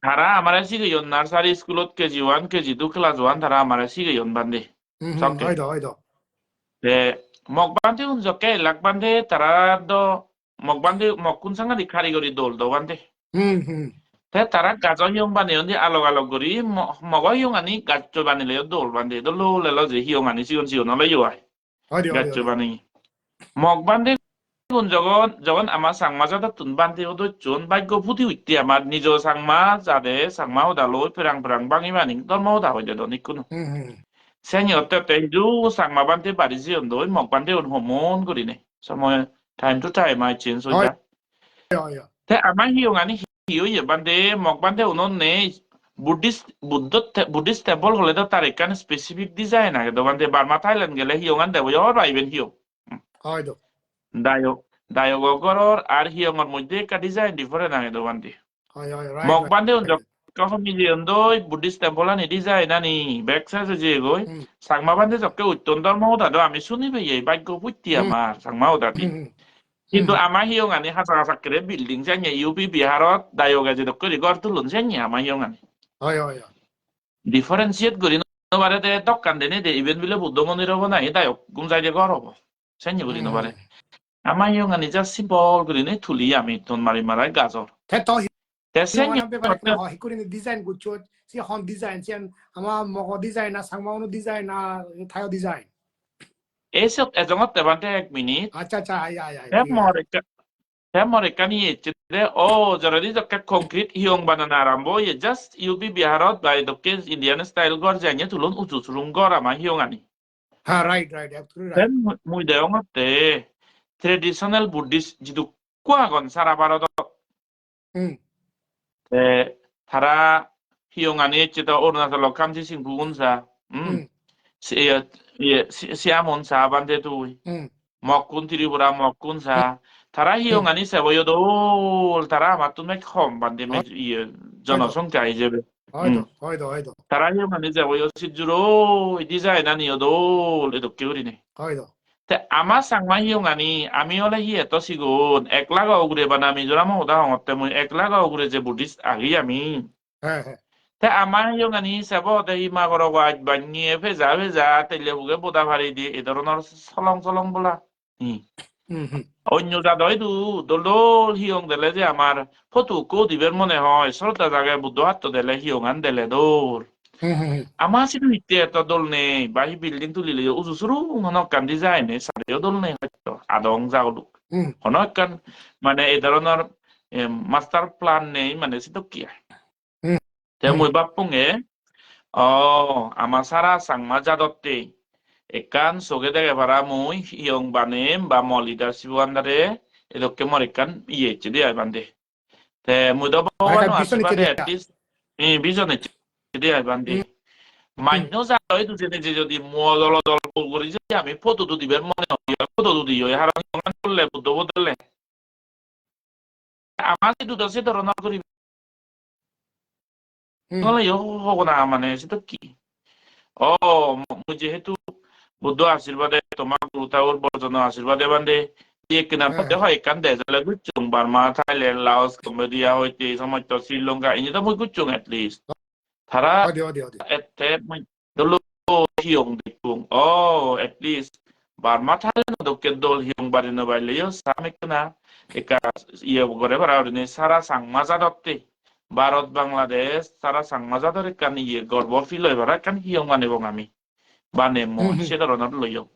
তারা আমারে শিখাইন নার্সারি স্কুলত কেজি 1 কেজি 2 ক্লাস 1 তারা আমারে শিখাইন বান্ধে হয়তো হয়তো তে মক বান্ধে উনজকে লাক বান্ধে তারা দ মক বান্ধে মকুন সাঙ্গা দি কারিগরি দল দ বান্ধে তে তারা গাজ হিয়ং বানে অন্দি আলগ আলগ করি মগ হিয়ং আনি গাজ বানিলে দল বান্ধে দল লেলো যে হিয়ং আনি সিগন সিগন লই ইউআই গাজ বানি মক বান্ধে কোন যখন যখন আমার সাংমা যাদা তুন বান্ধে ওদ চুন ভাগ্য ফুটি উঠতে আমার নিজ সাংমা যাদে সাংমা ওদা লই ফেরাং ফেরাং বাঙি বানি ধর্ম ওদা হইলে দ নিকুন সেনিয়র তে হিজু সাংমা বান্ধে বাড়ি জিয়ন দই মক বান্ধে উন হমন করি নে সময় time to time I change হই যা তে আমার হিয়ং আনি হিউ ইয়ে বান্ধে মক বান্ধে উনন নে বুদ্ধিস্ট টেম্পল হলে তো তার এখানে স্পেসিফিক ডিজাইন আগে তো বান্ধে বার্মা থাইল্যান্ড গেলে হিয়ং আন দেব ইয়র আইবেন হিয়ং হয়তো দায়গর আর হিয়ংর মধ্যে একটা ডিজাইন ডিফারেন্ট আগে তো বান্ধে মক বান্ধে কখন মিলিয়ন দই বুদ্ধিস্ট টেম্পল আনি ডিজাইন আনি ব্যাক সাইজে যে গই সাংমা বান্ধে জকে উত্তন ধর্ম ওদা তো আমি শুনি ভাই এই ভাগ্য পুত্তি আমার সাংমা ওদা কিন্তু আমার হিয়ং আনি হাসা হাসা করে বিল্ডিং জানিয়ে ইউপি বিহারত দায়গা যে করে গড় তুলুন জানিয়ে আমার হিয়ং আনি ডিফারেন্সিয়েট করি নবারে দে দোকান দেনে দে ইভেন বিলে বুদ্ধ মন্দির হবো নাই দায়ক গুমজাই দিয়ে ঘর হবো জানিয়ে করি নবারে আমার হিয়ং আনি যা সিম্পল করি নে থুলি আমি তোন মারি মারাই গাজর ডিজাইন গুছো সি হন ডিজাইন সিয়ান আমার মগ ডিজাইন না সাংমাউনো ডিজাইন না থায়ো ডিজাইন এইসব এজঙত তেবান্তে 1 মিনিট আচ্ছা আচ্ছা আই মরে কানি এচে ও জরদি জকে কংক্রিট হিয়ং বানানা আরম্ভ ইয়ে জাস্ট ইউপি বিহারত বাই দকে ইন্ডিয়ান স্টাইল গর জানিয়ে তুলুন উঁচু সুরুং গর আমার হিয়ং আনি হ্যাঁ রাইট অ্যাবসলিউটলি রাইট মুই দেওঙতে ট্রেডিশনাল বুদ্ধিস্ট যেটু কোয়াগন সারা ভারত তারা হিয়ং আনি এচে তো অরুণাচল কামজি সিংপু উনসা সিয়ামন সা বান্ধে তুই মকুন ত্রিপুরা মকুন সা তারা হিয়ং আনি সেবয় দোল তারা আমার তুমি কম বান্ধে ইয়ে জনসংখ্যা হিসেবে হয়তো তারা হিয়ং আনি যাব সিজুরো ডিজাইন আনিওদো এদকে করিনে হয়তো তে আমার সাংমা হিয়ং আনি আমি হলে হি এত সিগুন একলা গাও ঘুরে বানা মিজোরাম ওদা হতে মই একলা গাও ঘুরে যে বুদ্ধিস্ট আহি আমি হ্যাঁ তে আমার হিয়ং আনি হিসাব তে হিমা গর ওয়াজ বানিয়ে ভেজা তেলে হুগে বোদা ভারি দিয়ে এ ধরনের সলং বলা অন্য জাদয় দোল হিয়ং দেলে যে আমার ফটো কো দিবের মনে হয় শ্রদ্ধা জায়গায় বুদ্ধ হাত দেলে হিয়ং আন দেলে দোল আমার সিধু হিতে এত দোল নেই বাহি বিল্ডিং তুলিলে উজু সুরু হনকান ডিজাইনে সারেও দোল নেই হয়তো আদং যাওলুক হনকান মানে এই ধরনের মাস্টার প্ল্যান নেই মানে সিধু কিয়া তে মই বাপুঙে আমার সারা Sangma জাদতে ekan soge dege para muy hiong banem ba mo leadership andare edokke mor ekan iye chidi ay bande te mudo bawano asibade at least vision chidi ay bande manyo za toy du jene je jodi modol dol kori je ami photo du diber mone hoy photo du diyo haran ngan tolle buddo bodle amasi du dose dorona kori ngala yo hogona mane seto ki mu jehetu Buddha আশীর্বাদে তোমার গুরুতাউর বর্জন আশীর্বাদে বান্ধে দিয়ে কেনার মধ্যে হয় কান দেশলে গুচ্ছুং বার্মা থাইল্যান্ড লাওস কম্বোডিয়া হইতে সমস্ত শ্রীলঙ্কা ইনি তো মই গুচ্ছুং এটলিস্ট তারা এতে মই দলো হিয়ং দেখুং এটলিস্ট বার্মা থাইল্যান্ড দোকে দল হিয়ং বারিনো বাইলেও সামেকনা একা ইয়ে করে বারাউরিনে সারা সাংমা জাদতে ভারত বাংলাদেশ সারা সাংমা জাদরে কান ইয়ে গর্ব ফিল হয় বারা কান হিয়ং মানে বং আমি bane mo sedaronat loyo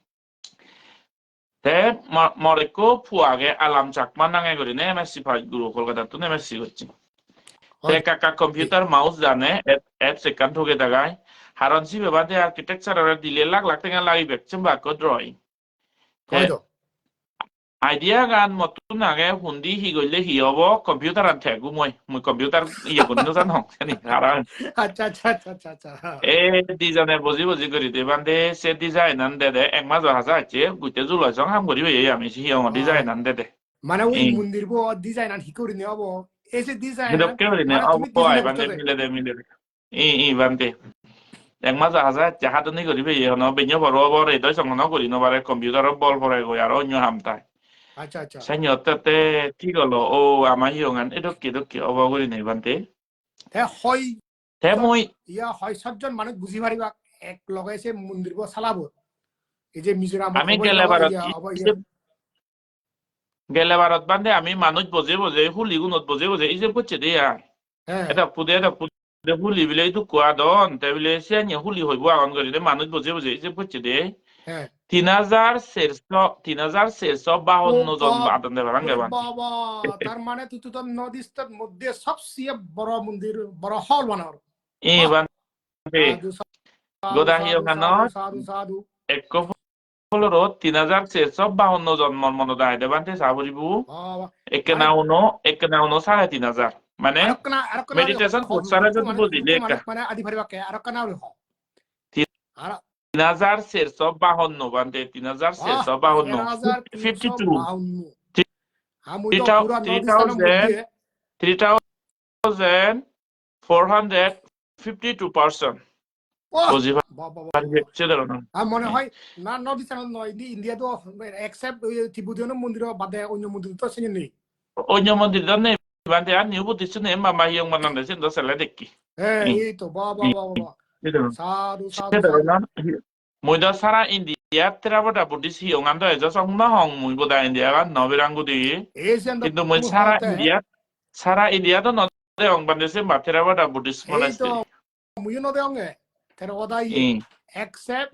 te moreko puage alam chakma nange gori ne MSc phai guru kolkata tu MSc gochi te kaka computer mouse jane app sekan thoge dagai haron si bebade architecture or dile lak tenga lagi bek chamba ko drawing হয়তো idea gan motun age hundi hi goile hi obo computer an thegu moi computer iye gonno jan hong ani haran আচ্ছা ডিজাইনে বুজি করি দে বান্দে সে design আন দে এক মাস হাজা আছে গুতে joule song হাম করি আমি সিয়ং ডিজাইন আন দে মানে ওই মন্দির বো ডিজাইন আন হিকরি নে অবো এসে ডিজাইন হিদক কে নে অবো আই বান্দে মিলে দে বান্দে এক মাস হাজা আছে হাতনি করি হন বেন্য বড় বড় এদই সং ন করি ন বারে কম্পিউটার বল পরে গই আর অন্য হামতাই আচ্ছা সাইনতে ঠিক হলো আমার হিয়ং আন এদক অবো করি নাই বান্দে হয় তে মই ইয়া হয় সাতজন মানুষ বুঝি পারিবা এক লগাইছে মন্দির বো চালাবো এই যে মিজোরাম আমি গেলে ভারত বান্ধে আমি মানুষ বজে হুলি গুণত বজে এই যে করছে দিয়া এটা পুদে হুলি বিলে তো কোয়া দন তাই বিলে সিয়ানি হুলি হইব আগন করি মানুষ বজে এই যে করছে দে 3,452 জন আদন দে ভাঙে বাবা তার মানে তুই তো নর্থ ইস্টের মধ্যে সবচেয়ে বড় মন্দির বড় হল বানার বান্ধে গোদাহি ওখানে এক ফলরো 3,452 জন্মর মনে দায় দেবান্তে সাবরিবু একে না উনো 3,500 মানে মেডিটেশন কোর্সারে যদি বুঝিলে মানে আদি ভারিবা কে আর কানা হ 3,452 বান্তে 3,452 52 3,452 পার্সন মনে হয় না নর্থ ইস্টার্ন নয় ইন্ডিয়া তো এক্সেপ্ট তিব্বতীয় মন্দির বাদে অন্য মন্দির তো আছে নেই অন্য মন্দির তো নেই বাদে আর নিউ বুদ্ধিস্ট নেই মামা হিয়ং মানান্দে সিন তো সেলে দেখি এই তো বাবা সাধু মই তো সারা ইন্ডিয়া তেরাবটা বুদ্ধিস্ট হিয়ং আন তো এজ সংনা হং মই বোদা ইন্ডিয়া গান নবিরাঙ্গুদি কিন্তু মই সারা ইন্ডিয়া তো নদে হং বান্দে সে মাতেরাবটা বুদ্ধিস্ট মনাস্ট্রি মুই নদে হং তেরাবটা except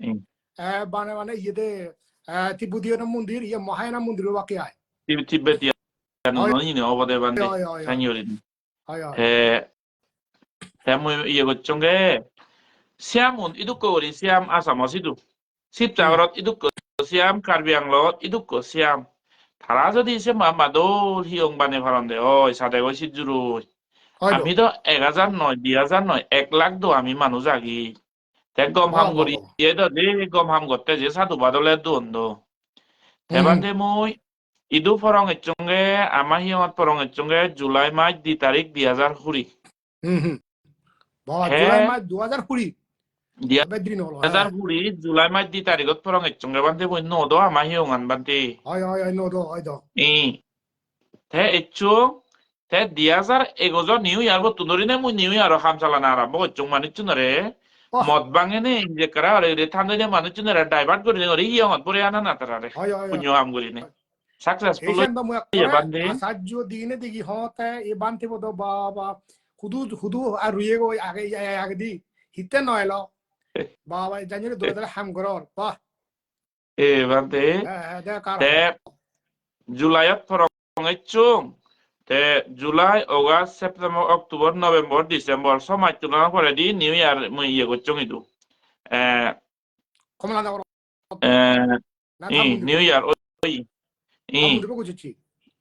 মানে ইয়েতে তিব্বতীয় মন্দির ইয়ে মহায়ানা মন্দির বাকি আয় তিব্বতীয় ননি অবদে বান্দে সাইয়রিন মই ইয়ে গচ্চঙ্গে সিয়ামুন ইদুক করি সিয়াম আসাম সিদু শিবসাগরত ইদুক সিয়াম কার্বি আংলত ইদুক সিয়াম তারা যদি সে মাদল হিয়ং বানে ফারন্দে সাদে গই সিজুরু আমি তো 1,000 নয় 2,000 নয় 1 লাখ দো আমি মানুষ আগি গম হাম করি গম হাম করতে যে সাধু বাদলে দোন্দো এবারে মই ইদু ফরং এচঙ্গে আমার হিয়ত ফরং এচঙ্গে জুলাই মাস 2 তারিখ 2020 বাবা হে জুলাই মাস 2020 dia বেদ্রিন হলো Azar buri Julai mai di tarigot porong echunge bante boi no do ama hiungan bante হয় হয় নদো হয় দো i the echung the 2011 New Year go tunori ne mu New Year ham salana arambo echung mani chunare বাহ mod bangene je kara ore re thamde ne manu chunare divert gori ne ore hiungan pore ana na tarare হয় হয় punyo am gori ne successful এইখান বা মুয়া ye করে bante আসার্য দিনে দেখি হতে এ বানতে বদ বাবা হুদু হুদু আর রুয়ে গো আগে আগে দি হিতে নয়লো বাবা জানি দলে দলে হাম করর বাহ e bante হ্যাঁ দেখ কার the July at porong echung the July, August, September, October, November, December, so much to know for the New Year, my year go chung itu. কমলা দাও না New Year, oi, থামুন দেবো কুচি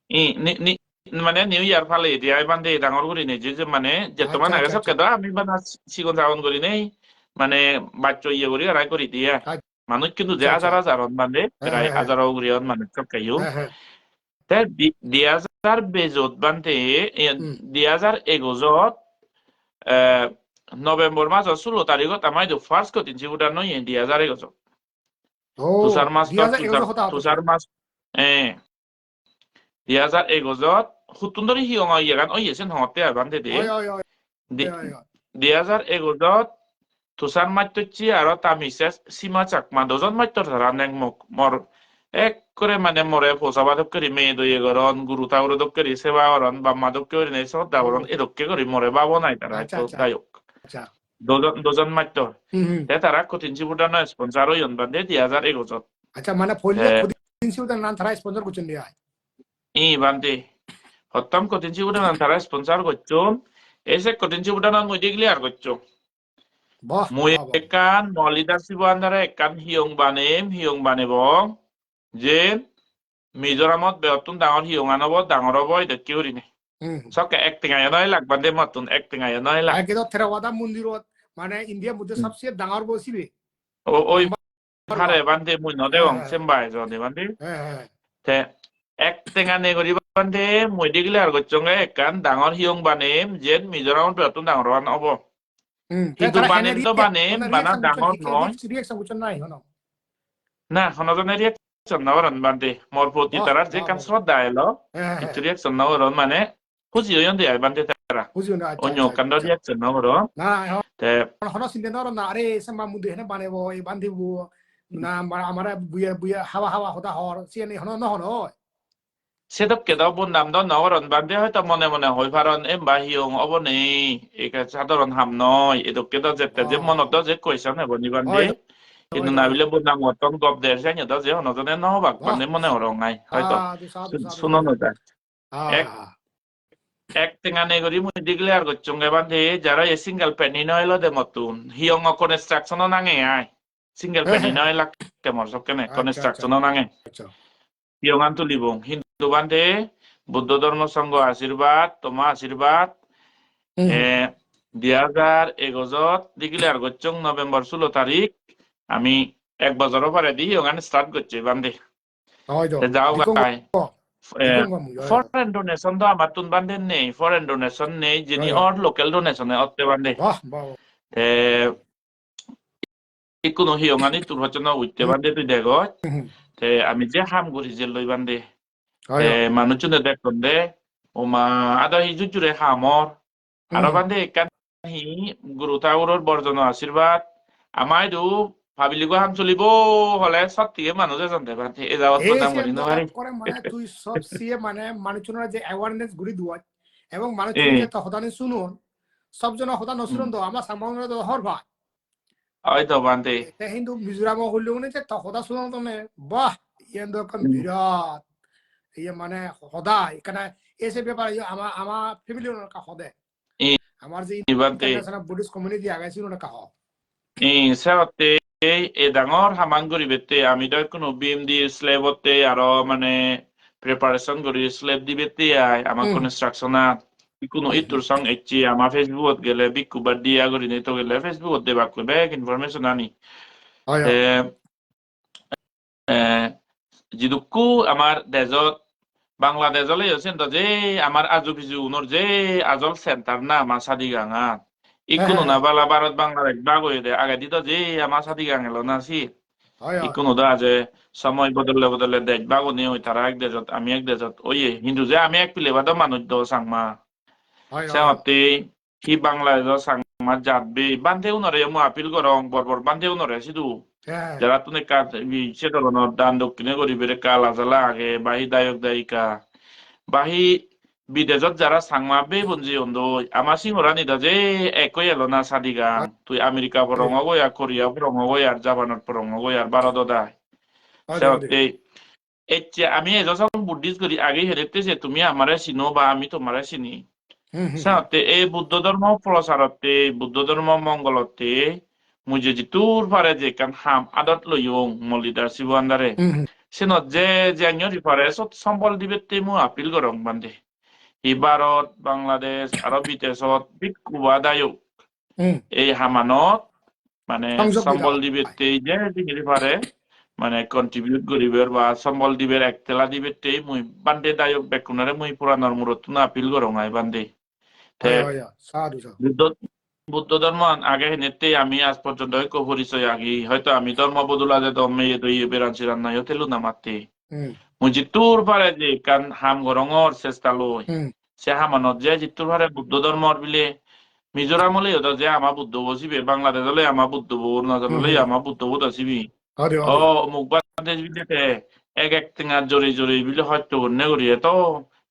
ni, মানে new year ফালে দিয়া বান্দে ডাঙর করি নেই যে মানে যেত আচ্ছা মানে আগে আচ্ছা সব আচ্ছা কেদা আমি বানা সিগন যাগন করি নেই মানে বাচ্চা ইয়ে করি আর করি দিয়া মানুষ কিন্তু যে আচ্ছা হাজার হাজার বান্দে হ্যাঁ প্রায় হ্যাঁ হাজার করি মানে সব কাইও হ্যাঁ হ্যাঁ তে 2000 বান্দে হুম 2011 নভেম্বর মাস 16 তারিখত আমার ফার্স্ট কতিন জিবুটা নই 2011 ও তুষার মাস তো 2011 হতা হতো তুষার মাস eh 2011 হুতুন্দরি হিয়ং ইয়াগান ওই এসেন হতে আবান্তে দে হয় হয় হয় হয় 2011 তুষার মাত্তছি আর তামিসে সীমা চাকমা দুজন মাত্র ধরা নেং মর এক করে মানে মরে পোষাবাদক করি মেয়ে দইয়ে গরন গুরু তাওরদক করি সেবা গরন বা মাদক করি নেই সব দাবরন এদককে করি মরে বাবো নাই তারা আচ্ছা তো আচ্ছা গায়ক আচ্ছা দুজন মাত্র হুম হুম তে তারা কঠিন জীবন স্পন্সার হইন বান্ধে 2011 আচ্ছা মানে ফলিয়া খুদিন সিউদান নাম তারা স্পন্সর করছেন দিয়া ই বান্ধে হত্তম কঠিন জীবন তারা স্পন্সার করছুন এসে কঠিন জীবন মই দেখলি আর করছো বাহ মই বাহ বাহ একান মলিদারশিপ আন্দারে একান হিয়ং বানে বং যে মিজোরামত বেহতুন ডাঙর হিয়ং আনব ডাঙর হব এটা কি করি নে হুম সবকে এক টেঙায় নয় লাগ বান্ধে মতুন এক টেঙায় নয় লাগ আগে তো থেরাওয়াদা মন্দিরত মানে ইন্ডিয়ার মধ্যে সবচেয়ে ডাঙর বসিবে ওই নাম্বার হারে 1 বান্ধে মই নদে হ্যাঁ অং হ্যাঁ সেম্বাই জনে বান্ধে হ্যাঁ হ্যাঁ তে এক টেঙা নে করি বান্ধে মই দেখলে আর করছঙ্গে একান ডাঙর হিয়ং বানেম যেন মিজোরামত বেহতুন ডাঙর হব হুম তাই কিন্তু তারা হেনে বানেম তো বানেম বানা রিয়াকশন ডাঙর নয় রিয়াকশন করছেন নাই হনো না হনজনে রিয়াকশন না ওরন বান্ধে মোর প্রতি বাহ তারা যে বাহ কান বাহ শ্রদ্ধা এলো হ্যাঁ হ্যাঁ একটু রিয়াকশন না ওরন মানে খুশি হইন দেয় বান্ধে তারা বুঝিও না আচ্ছা অন্য আচ্ছা কান্ড আচ্ছা রিয়াকশন না ওরন না তে হনো চিন্তা নর না আরে সামা মুদে হেনে বানেব এই বান্ধিব না আমার বুয়া বুয়া হাওয়া হাওয়া হতা হর সিয়ানি হনো নহনো সেদব কেদাও বন্দাম দ নরন বান্ধে হয়তো মনে মনে হই পারন এম বাহিয়ং অব নেই একা সাধারণ হাম নয় এদক কেদা যেতে যে মনত যে কইসন হেবনি বান্ধে হয় কিন্তু হয় নাবিলে বন্দাম অতন গপ দের যাই না যে হনজনে নহবাক বাহ বান্ধে মনে হরঙাই হয়তো সাধু সাধু সাধু শুনো না এক হ্যাঁ এক টেঙানে করি মুই দিগলে আর গচ্চঙ্গে বান্ধে যারা এ সিঙ্গেল পেনি নইলো দে মতুন হিয়ং কনস্ট্রাকশন নাঙে আয় সিঙ্গেল পেনি নয় লাগ কেমন সব কেনে আচ্ছা আচ্ছা কনস্ট্রাকশন নাঙে আচ্ছা হিয়ং আন তুলিব হিন্দু বান্ধে বুদ্ধ ধর্ম সংঘ আশীর্বাদ তোমা আশীর্বাদ হুম 2011 দিগলে আর গচ্চং নভেম্বর 16 তারিখ আমি এক বছরের পরে দি হিয়ং আন স্টার্ট করছি বান্ধে হয় তো যাও দিকং গায় দিকং গম ফরেন ডোনেশন তো আমার তুন বান্ধে নেই ফরেন ডোনেশন নেই যিনি অর লোকাল ডোনেশনে অতে বান্ধে বাহ বাহ কোনো হিয়ঙানি তোর হচ্ছে না উঠতে বান্ধে তুই দেখ হুম আমি যে হাম করি যে লই বান্ধে হয় মানুষজনে দেখুন দে ও মা আদা হি জুজুরে হামর আরো বান্ধে একান হি গুরু ঠাকুরের বর্জন আশীর্বাদ আমায় দু ভাবিলি গো হাম চলিব হলে সত্যি মানুষ এজন দে বান্ধে এ যাওয়াত এই বদনাম সে করি নহারি করে মানে তুই সব সিয়ে মানে মানুষজনের যে অ্যাওয়ারনেস গুলি দুয়াত এবং মানুষজন যে তহদানি শুনুন সবজন হতা নসুরন তো আমার সামনে তো হর ভাই হয়তো বান্ধে হিন্দু মিজোরাম হইলেও যে তহদা শুনুন তুমি বাহ ইয়ান দোকান বিরাট ইয়ে মানে সদায় এখানে এসে ব্যাপার আমার আমার ফ্যামিলির কাহদে আমার যে ইন্টারন্যাশনাল বুদ্ধিস্ট কমিউনিটি আগাইছিল না কাহ সেহতে এ ডাঙর হামান করি বেতে আমি তো কোনো বিএম দি স্লেবতে আরো মানে প্রিপারেশন করি স্লেব দি বেতে আই আমার কনস্ট্রাকশনাত কোনো ইতুর সং এচি আমার ফেসবুকত গেলে বিকুবার দিয়া করি নেই তো গেলে ফেসবুকত দেবা কই বেক ইনফরমেশন আনি যিদুকু আমার দেশত বাংলাদেশলে আছেন তো যে আমার আজু ফিজু উনর যে আজল সেন্টার না আমার সাদি গাঙা Ikuno na bala Bharat Bangladesh bago ide aga dito je ama sadi gangelo na si হয় হয় ikuno da je সময় বদলে বদলে দেশ বাগো নি ওই তারা এক দেশত আমি এক দেশত ওয়ে হিন্দু যে আমি এক পিলে বাদ মানুষ দ সাংমা হয় হয় সেমতে হি বাংলাদেশ সাংমা যাবে বান্ধে উনরে মু আপিল করং বরবর বান্ধে উনরে সিধু হ্যাঁ যারা তুমি কাজ সে ধরনের দান দক্ষিণে গরিবের কালা জ্বালা আগে বাহি দায়ক দায়িকা বাহি বিদেশত যারা সাংমা বে বঞ্জি অন্ধ আমার সিংহরানি দা যে একই এলো না সাদিগাং তুই আমেরিকা হয় পরং হগো কোরিয়া পরং হগো আর জাপানত পরং হগো আর ভারত দায় হয় সেমতে এচ্ছে আমি এজন বুদ্ধিস্ট করি আগে হেরেতে যে তুমি আমারে চিনো বা আমি তোমারে চিনি সেমতে এই বুদ্ধ ধর্ম প্রচারতে বুদ্ধ ধর্ম মঙ্গলতে মুজে জিতুর পারে যে কান হাম আদত লইং মলিদার শিব আন্দারে সেনত যে জানিয়রি পারে সব সম্বল দিবে তে মু আপিল করং বান্ধে ই ভারত বাংলাদেশ আর বিদেশত বিকুবা দায়ক এই হামানত মানে সম্বল দিবে তে যে জিনিস পারে মানে কন্ট্রিবিউট করিবের বা সম্বল দিবের একতেলা দিবে তে মুই বান্ধে দায়ক বেকুনারে মুই পুরানোর মূরত না আপিল করং আই বান্ধে তে বুদ্ধ বুদ্ধ ধর্ম আগে নেতে আমি আজ পর্যন্ত পরিচয় আগে হয়তো আমি ধর্ম বদলা যে ধর্মে বেরাঞ্চিরান নাই হতেলু না মাতে মুই জিতুর পারে যে কান হাম গরঙর চেষ্টা লই সে হামানত যে জিতুর পারে বুদ্ধ ধর্মর বিলে মিজোরাম হলে হতো যে আমার বুদ্ধ বসিবে বাংলাদেশ হলে আমার বুদ্ধ অরুণাচল হলে আমার বুদ্ধ বোধ আসিবি ও মুখ বাদেশ বিলেতে এক টিঙার জড়ি জড়ি বিলে হয়তো হন্যে করিয়ে তো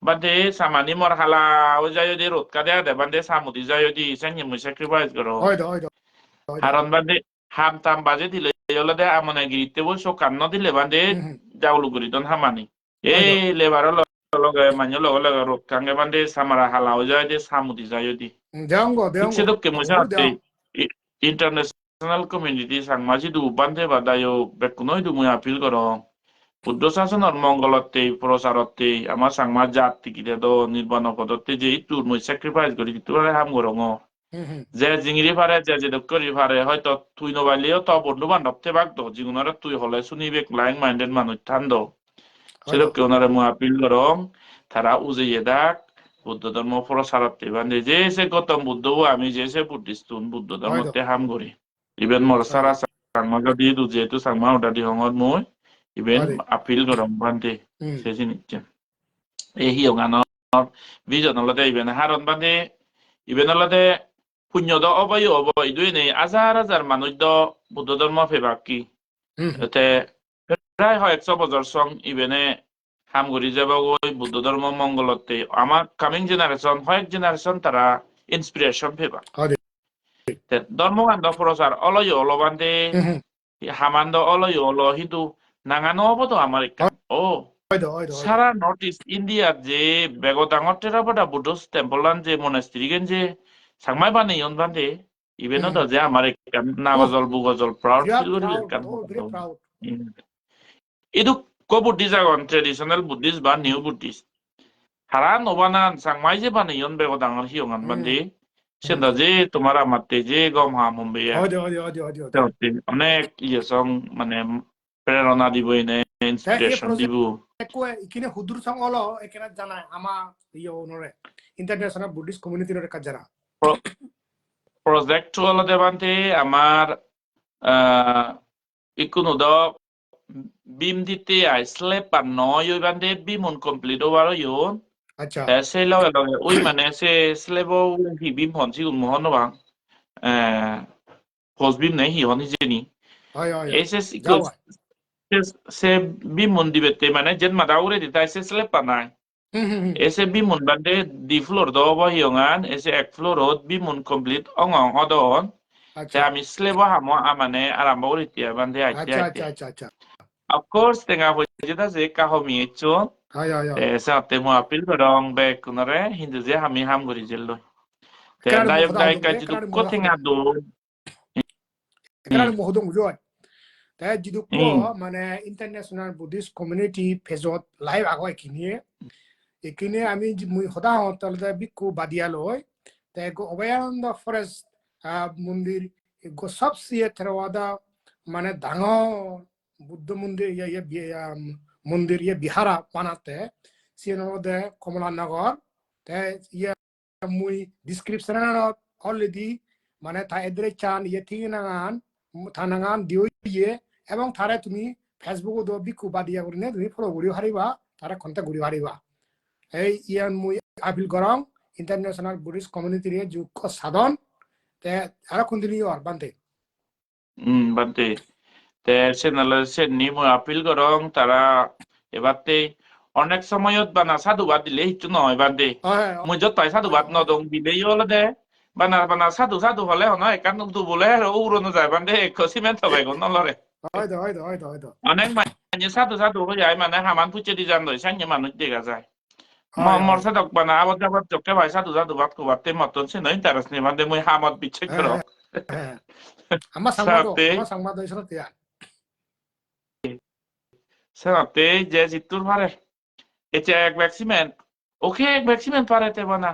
বাদে সামানি মর হালা ও যাই যদি রোদ কাদে দে বাদে সামুদি যাই যদি সেঙ্গে মুই স্যাক্রিফাইস করো হারন বাদে হাম তাম বাজে দিলে হলে দে আমনে গিরিতে বল সকান্ন দিলে বাদে যাওলু করি দন হামানি এই লেবার লগে মান্য লগে লগে রোদ কাঙ্গে বাদে সামারা হালা ও যাই দে সামুদি যাই যদি ঠিকছে তো কে মুই সাথে ইন্টারন্যাশনাল কমিউনিটি সাংমাজি দু বান্ধে বাদায়ো বেকুনই দু মুই আপিল করো বুদ্ধ শাসনের মঙ্গলতে প্রচারতে আমার সাংমা জাত টিকিতে দ নির্বাণ পদতে যে তুর মুই স্যাক্রিফাইস করি তুরে হাম গরং যে জিঙিরি ফারে যে করি ফারে হয়তো তুই নবাইলেও তো বন্ধু বান্ধবতে বাগদ জিগুনারে তুই হলে শুনিবে লাইং মাইন্ডেড মানুষ ঠান্ড সেরকম ওনারে মুই আপিল করং তারা উজেয়ে দাক বুদ্ধ ধর্ম প্রচারতে বান্ধে যে সে গৌতম বুদ্ধ আমি যে সে বুদ্ধিস্ট বুদ্ধ ধর্মতে হাম করি ইভেন মোর সারা সাংমা যদি যেহেতু সাংমা ওটা দি হঙত মই ইভেন আপিল করম বান্ধে সে জিনিস এই হিয়ঙানৰ বিজন হলতে ইভেন হারন বান্ধে ইভেন হলতে পুণ্য দ অবয় অবয় দুই নেই হাজার হাজার মানুষ দ বুদ্ধ ধর্ম ফেবাকি এতে প্রায় 100 বছর সং ইভেনে হাম করি যাব ওই বুদ্ধ ধর্ম মঙ্গলতে আমার কামিং জেনারেশন জেনারেশন তারা ইন্সপিরেশন ফেবা ধর্মকাণ্ড প্রচার অলয় অলবান্ধে হামান্দ অলয় অল কিন্তু নাঙানো হবতো আমার ও সারা নর্থ ইস্ট ইন্ডিয়া যে বেগদাঙর টেরাপাটা বুদ্ধ টেম্পলান যে মনেস্ট্রি গেন যে সাংমাই বানাই অন বান্ধে ইভেনও তো যে আমার নাবাজল বুগজল প্রাউড ফিল করি এদু কো বুদ্ধিস্ট আগন ট্রেডিশনাল বুদ্ধিস্ট বা নিউ বুদ্ধিস্ট হারা নবানান সাংমাই যে বানাই অন বেগদাঙর হিয়ঙান বান্ধে সেটা যে তোমার আমাতে যে গম হাম হম্বে অনেক ইয়ে সং মানে প্রেরণা দিব এনে ইন্সপিরেশন দিব ইকিনে হুদুর সং হলো এখানে জানা আমা ইয়ে ওনরে ইন্টারন্যাশনাল বুদ্ধিস্ট কমিউনিটি নরে কাজ জানা প্রজেক্ট হলো দেবান্তে আমার ইকুনো দ বিম দিতে আইসলে পা নয় বান্ধে বিমন কমপ্লিট ওভার ইয়ন আচ্ছা সে লগে লগে ওই মানে সে স্লেবো হি বিম হন সিগুন মোহন বাং পোস্ট বিম নাই হি হন হিজেনি এসে se bimun dibete মানে যেন মাদা উড়ে দিতা এসে স্লেপ পানাই এসে বিমুন বাদে দি ফ্লোর দ বহিয়ঙান এসে এক ফ্লোর হত বিমুন কমপ্লিট অং অদন তে আমি স্লেব হামো আমানে আরাম্ভ উড়িতিয়া বান্দে আইতে আইতে of course tenga hojita je kahomi echon esa te mo apil barong be kunare hindu je hami ham gori jello te dayok dai ka jidu ko tenga do এখানে মহদং জয় তাই যদি কো মানে ইন্টারন্যাশনাল বুদ্ধিস্ট কমিউনিটি ফেজত লাইভ আগয় কিনিয়ে এখানে আমি মুই সদা হতলতে বিকু বাদিয়া লয় তাই অভয়ানন্দ ফরেস্ট মন্দির গো সবচেয়ে থেরওয়াদা মানে ডাঙৰ বুদ্ধ মন্দির মন্দির ইয়ে বিহারা বানাতে সিনদে কমলানগর তাই ইয়ে মুই ডিসক্রিপশন অলরেডি মানে তা এদের চান ইয়ে থেকে নাগান থানাগান দিও ইয়ে এবং তারে তুমি ফেসবুক দ বিকু বাদিয়া করে তুমি ফলো করি হারিবা তারা কন্টাক্ট করি হারিবা এই ইয়ান মুই আপিল করং ইন্টারন্যাশনাল বুদ্ধিস্ট কমিউনিটি রে যুক্ত সাধন তে আর কন্টিনিউ আর বানতে বাদে তে সে নি মই আপিল করং তারা এবারতে অনেক সময়ত বানা সাধুবাদ দিলে হিচু নয় বাদে মই যত তাই সাধুবাদ নদং দিলেই হল দে বানা সাধু হলে হন একান নু বলে আর উড়নো যায় বাদে সিমেন্ট হবে গো নলরে হয়তো অনেক মানে সাধু হয়ে যায় মানে হামান পুচে দি জান দই সাইনে মানুষ দেখা যায় মরসা দক বানা আবার যাবার চোখে ভাই সাধু বাদ কো বাতে মতন সে নই তারাস নি বাদে মই হামত বিচ্ছে করো আমার সংবাদ ইসরতে সাথে যে জিতুর পারে এটা এক ভ্যাকসিমেন্ট ওকে এক ভ্যাকসিমেন্ট পারে তে বানা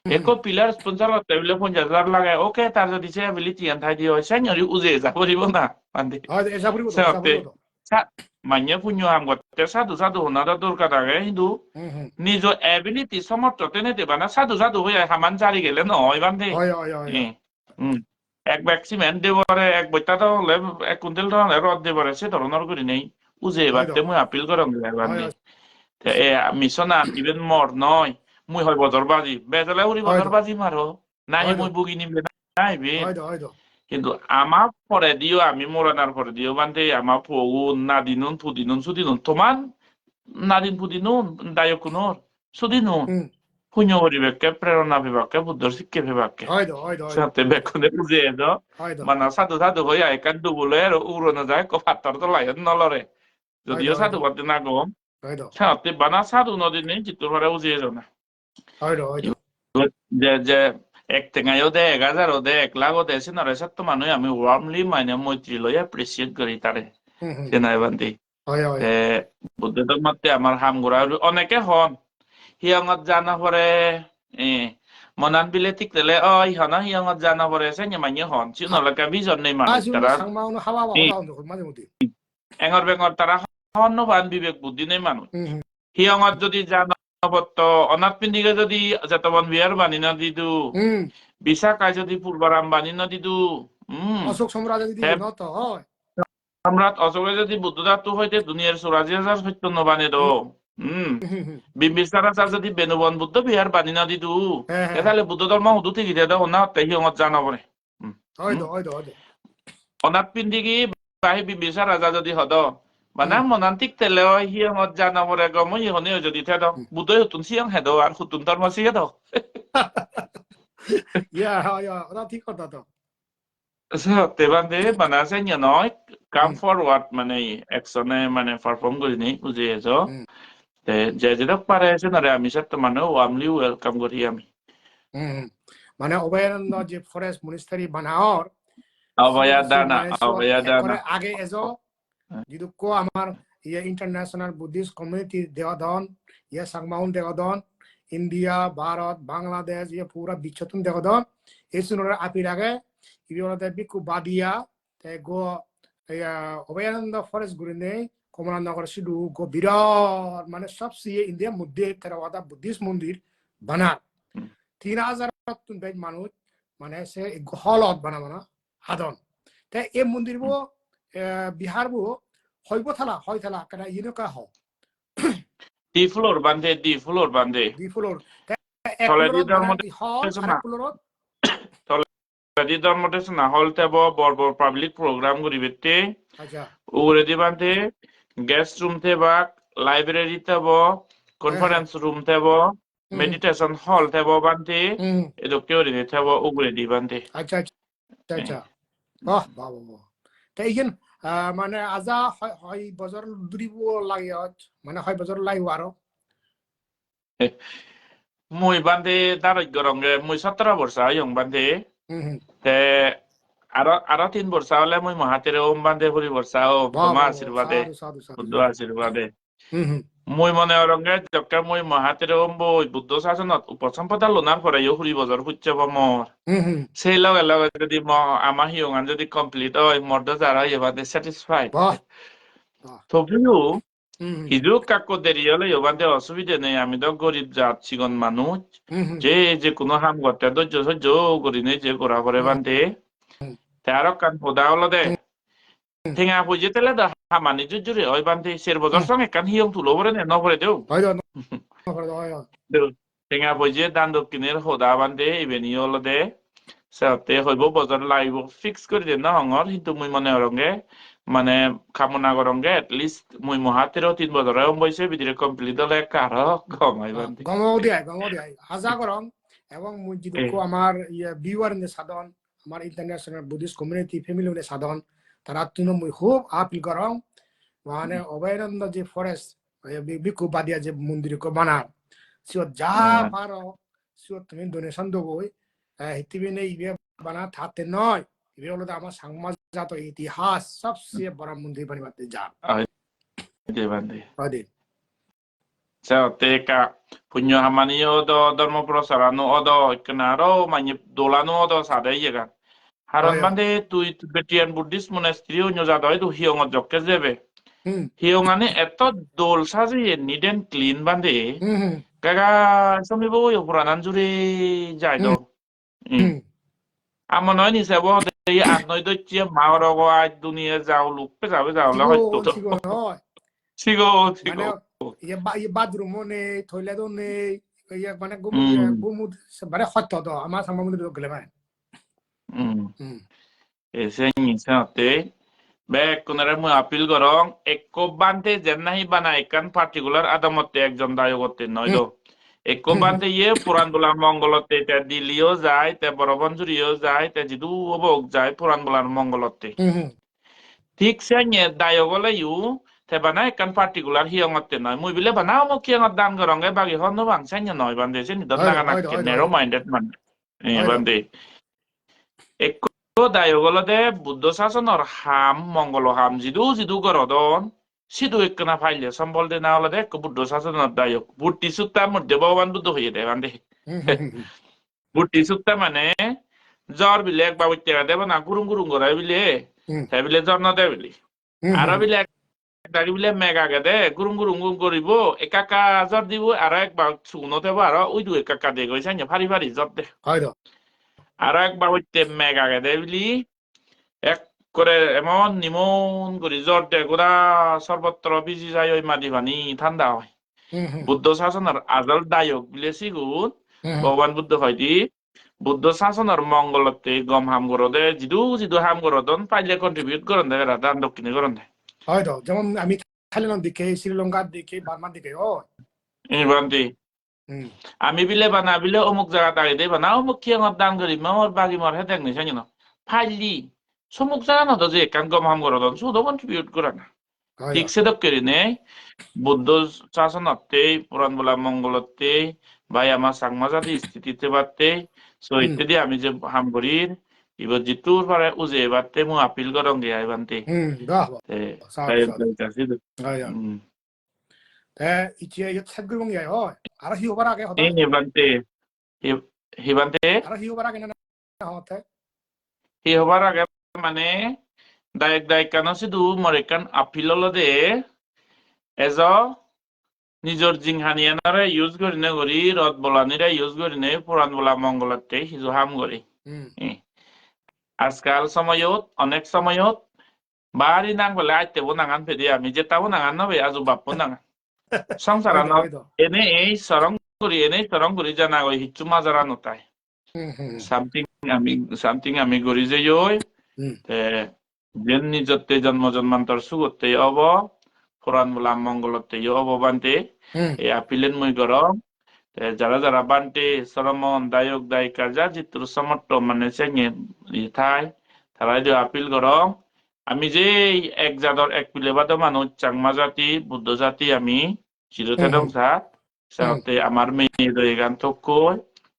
eko pilar sponsor tebile 50,000 লাগায় ওকে তার যদি সে ability antai dio senyori uze za poribo na pande esa puribo manya punyo ham gotte sadu honada dorkar age hindu nijo ability সমর্থ টেনে দেবা না সাধু হয়ে হামান জারি গেলে নয় বান্দে এক ভ্যাকসিমেন্ট দেবরে এক বইতা তো হলে এক কুইন্টাল ধরনের রদ দেবরে সে ধরনের করি নেই উজে বাদতে মই আপিল করম বান্দে এ মিশনা ইভেন মর নয় মুই হয় বদরবাজি বেজালে উড়ি বদরবাজি মারো নাই মুই বুগি নিবে নাই বে কিন্তু আমার পরে দিও আমি মরানার পরে দিও বান্দে আমার পগু নাদিনুন ফুদিনুন সুদিনুন তোমার নাদিন ফুদিনুন দায়কুনোর সুদিনুন পুণ্য করিবেকে প্রেরণা বিভাগকে বুদ্ধর শিক্ষা বিভাগকে সাথে বেকুনে বুঝে এলো মানে সাধু হয়ে একান ডুবলে উড়নো যায় পাত্তর তো লাইন নলরে যদিও সাধু বাদ না গম সাথে বানা সাধু নদী নেই চিত্র ভরে বুঝে এলো না যে এক টেঙাইও দে 1,000 দে 1 লাখ দে সিনারে সত্য মানুষ আমি ওয়ার্মলি মানে মৈত্রী লই এপ্রিসিয়েট করি তারে সেনাই বান্দি বুদ্ধ ধর্মতে আমার হামগুড়া অনেকে হন হিয়ঙত জানা পরে মনান বিলে ঠিক তেলে ইহনা হিয়ঙত জানা পরে সেনে মাইনে হন চিনলকা বিজন নেই মানুষ তারা এঙর বেঙর তারা হন্যবান বিবেক বুদ্ধি নেই মানুষ হিয়ঙত যদি জানা অনাথ পিন্দিকে যদি যেতবন বিয়ার বানি না দিদু বিশাখায় যদি পূর্বারাম বানি না দিদু অশোক সম্রাট অশোকে যদি বুদ্ধদাত্ত হইতে দুনিয়ার 84,000 সত্য নবানে দো বিম্বিসার আচার যদি বেনুবন বুদ্ধ বিহার বানি না দিদু তাহলে বুদ্ধ ধর্ম হুদু থেকে দিয়ে দাও না তাই হিয়ঙত জানা পরে অনাথ পিন্দিকি বাহি বিম্বিসার রাজা যদি হদ মানে মনান্তিক তেলে হিয়ঙত জানা পরে গম ইহনে যদি থেদ বুদ্ধ হুতুন সিয়ং হেদ আর হুতুন ধর্ম সিয়ে দাও ঠিক কথা তো te bande bana senya noy come forward মানে অ্যাকশনে মানে পারফর্ম করি নি বুঝে এসো তে যে যেটা পারে সে না আমি সত্য মানে ওয়ার্মলি ওয়েলকাম করি আমি মানে অভয়ারণ্য যে ফরেস্ট মনিস্টারি বানাওর অভয়াদানা আগে এজো যদি কো আমার ইয়ে ইন্টারন্যাশনাল বুদ্ধিস্ট কমিউনিটি দেওয়াদন ইয়ে সাংমাউন দেওয়াদন ইন্ডিয়া ভারত বাংলাদেশ ইয়ে পুরা বিচ্ছতন দেওয়াদন এই সুনরে আপির আগে ইবিওনাতে বিকু বাদিয়া তে গো অভয়ানন্দ ফরেস্ট গুলি নেই কমলানগর সিডু গো বিরাট মানে সবচেয়ে ইন্ডিয়ার মধ্যে থেরাওয়াদা বুদ্ধিস্ট মন্দির বানার 3,000 বেদ মানুষ মানে সে হলত বানাবো না হাদন তে এই মন্দির বো বিহার বো হইব থালা হয় থালা কেনা ইনকা হ দি ফ্লোর বান্ধে Di ধর্মতে না হল তেব বড় পাবলিক প্রোগ্রাম করিবেতে উগরে দি বান্ধে গেস্ট রুম থেবা লাইব্রেরি তেব কনফারেন্স রুম তেব মেডিটেশন হল তেব বান্ধে এদকে ওরিনে তেব উগরে দি বান্ধে আচ্ছা বাহ বাবা তাই ইগেন মানে আজা হয় বছর দুরিব লাগে মানে হয় বছর লাগিব আরো মুই বান্ধে দারই গরঙ্গে মুই 17 বর্ষ আয়ং বান্ধে তে আরো 3 বর্ষ হলে মুই মহাতের ওম বান্ধে পুরি বর্ষ ও তোমা আশীর্বাদে বুদ্ধ আশীর্বাদে মুই মনে অরঙ্গে যকে মুই মহাতের ওম বই বুদ্ধ শাসনত উপসম্পদা লোনার পরে হুরি বছর হুচ্ছব মর সেই লগে লগে যদি আমার হিয়ঙান যদি কমপ্লিট হয় মর্দ যারা এবারে স্যাটিসফাইড তবুও হিজুক কাকো দেরি হলে বান্ধে অসুবিধা নেই আমি তো গরিব জাত চিকন মানুষ যে কোনো হাম করতে ধৈর্য সহ্য করি নেই যে করা করে বান্ধে তার কান হোদা হলো দে ঠেঙা বুঝে তেলে দা হামানি জুজুরে ওই বান্ধে সের বজার সঙ্গে কান হিয়ং তুলো ভরে নে নভরে দেও ঠেঙা বুঝে দান দক্ষিণের হোদা বান্ধে ইবেনি হলো দে সাথে হইব বজার লাইব ফিক্স করে দেন না হঙর কিন্তু মুই মনে রঙে মানে কামনা করঙ্গে এটলিস্ট মুই মহাতেরও 3 বছর বয়সে ভিতরে কমপ্লিট হলে কার গমাই বান্ধে গমাও দিয়াই হাজা করং এবং মুই যিদুকো আমার ভিউয়ার নে সাধন আমার ইন্টারন্যাশনাল বুদ্ধিস্ট কমিউনিটি ফ্যামিলি নে সাধন তারা তুনো মুই খুব আপিল করং মানে অভয়ানন্দ যে ফরেস্ট বিকু বাদিয়া যে মন্দির কো বানার সিও যা পারো সিও তুমি ডোনেশন দবই হিতিবিনে ইবে বানা থাকতে নয় ইবে হলো আমার সাংমাজাত ইতিহাস সবচেয়ে বড় মন্দির বানিবাতে যা বান্ধে আদে সাথে কা পুণ্য হামানিও do ধর্ম প্রসারানো odo kenaro manyip dolano odo sadai yega haron bande তুই Tibetan Buddhist monastery nyo ja doi tu hiong jokke jebe hiong ane eto dol saji neat and clean bande kaga somi bo yo puranan jure jai do আমার নয় নিছে বো এই আর নয় দচ্ছে মাওর গো আজ দুনিয়া যাও লোক পে যাবে যাও লা হয়তো তো সিগো সিগো ইয়ে বাথরুমও নেই টয়লেটও নেই ইয়ে মানে গুমুদ মানে সত্য তো আমার সামনে গেলে মানে এসে নিছাতে বে কোনরে মু আপিল করং একো বানতে যেন নাহি বানা একান পার্টিকুলার আদামতে একজন দায়গতে নয় তো একো বানতে ইয়ে পুরান বলার মঙ্গলতে তে দিলিও যায় তে বড়বঞ্জুরিও যায় তে জিদু অবক যায় পুরান বলার মঙ্গলতে ঠিক সে দায়গলে ইউ তে বানা একান পার্টিকুলার হিয়ংতে নয় মুই বিলে বানা মো কিয়ং দান করং এ বাকি হন বাং সেন নয় বান্দে সে নি দনা না কে নেরো মাইন্ডেড মান বান্দে একো দায়গলতে বুদ্ধ শাসনর হাম মঙ্গল হাম জিদু জিদু গরদন সিধু একনা ফাইলে সম্বল দে না হলে দেখ বুদ্ধ শাসনর দায়ক বুদ্ধি সুত্তা মধ্যে ভগবান বুদ্ধ হয়ে দে বান্দে বুদ্ধি সুত্তা মানে জ্বর বিলে এক বাবু টেকা দেব না গুরুং গুরুং গড়াই বিলে তাই বিলে জ্বর না দে বিলে আর বিলে দাড়ি বিলে মেঘা গে দে গুরুং গুরুং করিব একাকা জ্বর দিব আর একবার শুনো দেব আর ওই দু একাকা দে গইছে ফারি ফারি জ্বর দে আর একবার হইতে মেঘা গে দে বিলি এক করে এমন নিমন করি জ্বর দে গোড়া সর্বত্র বিজি যায় ওই মাটি পানি ঠান্ডা হয় বুদ্ধ শাসনের আজল দায়ক বিলে সিগুন ভগবান বুদ্ধ হয়তি বুদ্ধ শাসনের মঙ্গলতে গম হাম করো দে জিদু জিদু হাম করো দন পাইলে কন্ট্রিবিউট করন দে দান দক্ষিণে করন দে হয়তো যেমন আমি থাইল্যান্ড দিকে শ্রীলঙ্কার দিকে বার্মার দিকে ও বান্তি আমি বিলে বানা বিলে অমুক জায়গা দাঁড়িয়ে দে বানা অমুক কি আমার দান করি মোর বাগি মোর হেদেক নি জানি না ফাইলি সমুক জায়গা না তো যে কান গম হাম করো দন শুধু কন্ট্রিবিউট করে না ঠিক সে দক্ষিণে নে বুদ্ধ শাসনতে পুরাণ বলা মঙ্গলতে ভাই আমার সাংমাজাদি স্থিতিতে বাড়তে সো ইত্যাদি আমি যে হাম করি এবার জিতুর পারে উজে বাড়তে মু আপিল করং গে আই বানতে 이제 책글봉이에요. 알아 히오바라게 하다. 히반테 히반테 알아 히오바라게 나 하다. 히오바라게 মানে দায়ক কানো সিধু মরেকান আপিললদে এজ নিজর জিংহানিয়ানারে ইউজ করি না করি রদ বলানিরে ইউজ করি না পুরাণ বলা মঙ্গলতে হিজু হাম করি আজকাল সময়ত অনেক সময়ত বাড়ি নাং বলে আইতে নাঙান ফেদি আমি যেতাও নাঙান নবে আজু বাপ্প নাঙান সংসারান এনে এই সরং করি জানা ওই হিচ্ছু মাজারা নতাই সামথিং আমি করি যে ওই যেন নিজতে জন্ম জন্মান্তর সুগতে অব পুরাণ বলা মঙ্গলতে অব বানতে এই আপিলেন মই গরম যারা যারা বানতে সরমন দায়ক দায়িকা যা জিতুর সমর্থ মানে চেঙে থাই তারা আপিল গরম আমি যে এক জাদর এক পিলেবাদ মানুষ চাংমা জাতি বুদ্ধ জাতি আমি চিরতে দংসা সাথে আমার মেয়ে দই গান থকৈ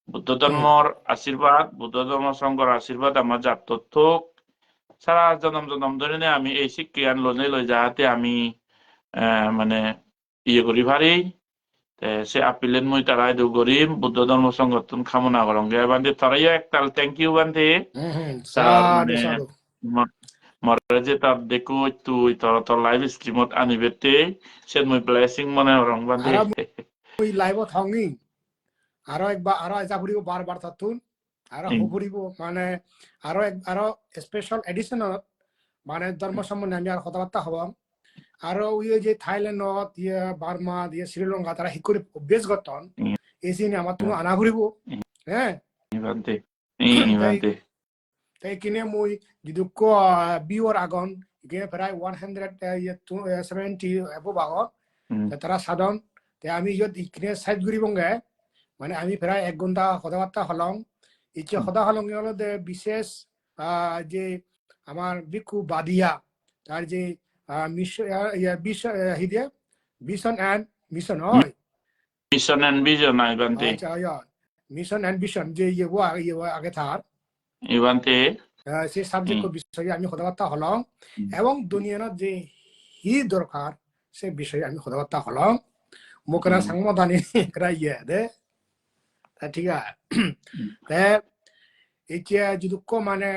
বুদ্ধ ধর্মর আশীর্বাদ বুদ্ধ ধর্ম সংঘর আশীর্বাদ আমার জাত থক সারা জনম ধরে আমি এই শিক্ষান লনে লই যাহাতে আমি মানে ইয়ে করি পারি সে আপিলেন মই তারাই দু গরিম বুদ্ধ ধর্ম সংগঠন কামনা করং গে বান্ধে তারাই একতাল থ্যাংক ইউ বান্ধে Mara je tab deku tu ito live streamot ani bete sen moi blessing mane orang bande. Ara moi live thongi. Aro aja puribo bar thatun. Aro hopuribo মানে aro স্পেশাল এডিশন মানে ধর্ম সম্বন্ধে আমি আর কথাবার্তা হব আরো ওই যে থাইল্যান্ডত ইয়ে বার্মা দিয়ে শ্রীলঙ্কা তারা হিকুরি অভ্যেস গতন এসিনে আমার তুমি আনা ঘুরিব হ্যাঁ Bante. তাই Bante. তাই কিনে মই যদি বিওর আগন কিনে প্রায় 170 এবভ আগন তারা সাধন তাই আমি যদি কিনে সাইড ঘুরিবঙ্গে মানে আমি প্রায় 1 ঘন্টা কথাবার্তা হলং ইচ্ছে কথা হলং হলো বিশেষ যে আমার ভিক্ষু বাদিয়া তার যে vision and mission হয় Mission and vision ay bante. আচ্ছা মিশন এন্ড ভিশন যে আগে থার Bante. সেই সাবজেক্ট বিষয়ে আমি কথাবার্তা হলাম এবং দুনিয়ার যে হি দরকার সে বিষয়ে আমি কথাবার্তা হলাম মুখরা সংবাদানি করা ইয়ে দে ঠিক আছে এতিয়া যদি মানে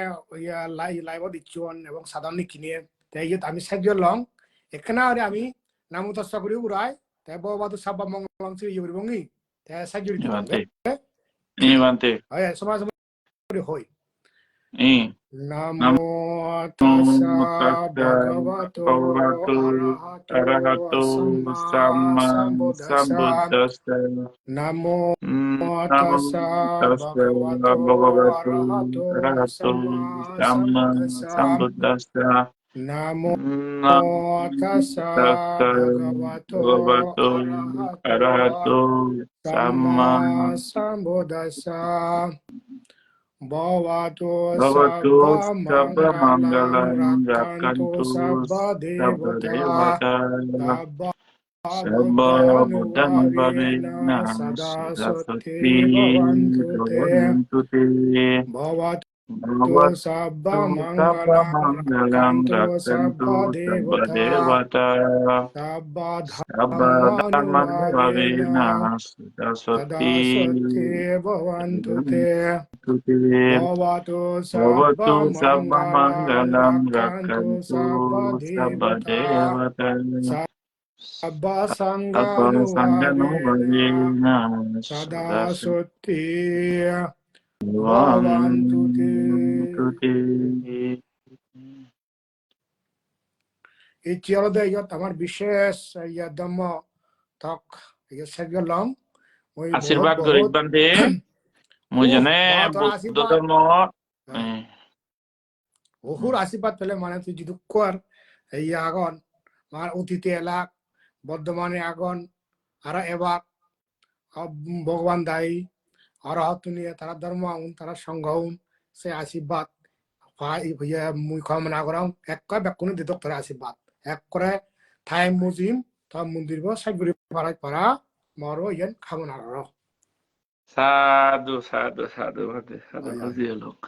লাইভ দিচ্ছন এবং সাধারণ কিনে তাই আমি সাহায্য লং এখানে আমি নামুদস্তা করি উড়াই তাই বাবা সাব্বা মঙ্গলং ইয়ে করিবঙ্গি তাই সাহায্য দিতে Bante. হয় সমাজ হই Namo নমো তাসা tassa ভগবতো bhagavato আরহাতো arahato Samaa samma সম্বুদ্ধাসা sambuddhassa. নমো Namo তাসা tassa ভগবতো bhagavato আরহাতো arahato Samaa samma সম্বুদ্ধাসা sambuddhassa. নমো Namo তাসা tassa ভগবতো bhagavato আরহাতো arahato Samaa samma সম্বুদ্ধাসা Bhavatu bhagavato sabba sabba mangalam mangalam rakkantu rakantu sabba sabba devata devata. sabba Sabha buddhanuvavena Dhamma sada sati Saraswati bhavantu te Bhavantu Te Bhavatu Bhavatu sabba Sabha mangalam Mangalam rakkantu Rakantu sabba Sabha devata Devata sabba Sabha dhammanuvavena Dhammanuvavena sada Saraswati sati bhavantu te Bhavantu Te Bhavatu sabba Bhavatu Sabha mangalam Mangalam rakkantu Rakantu sabba Sabha devata Devata sabba Sabha sanganuvavena Sanganuvavena sada Sadasati sutti bhavantu te এই চিরদে ইয়াত আমার বিশেষ ধর্ম থক সেগলং ওই আশীর্বাদ করি বান্দে মুজনে তোর বুদ্ধ আশীর্বাদ ধর্ম বহুর আশীর্বাদ পেলে মানে তুই যদি কর এই আগন আমার অতীতে এলাক বর্ধমানে আগন আর এবার ভগবান দায়ী আর নিয়ে তারা ধর্ম আউন তারা সংঘ আউন সে আশীর্বাদ মুই কামনা করাম এক কয় ব্যাকুনি দিত তারা আশীর্বাদ এক করে ঠাই মুজিম তা মন্দির সাইগুড়ি পাড়াই পাড়া মরো ইয়ান কামনা কর সাধু সাধু সাধু সাধু বুঝিয়ে লোক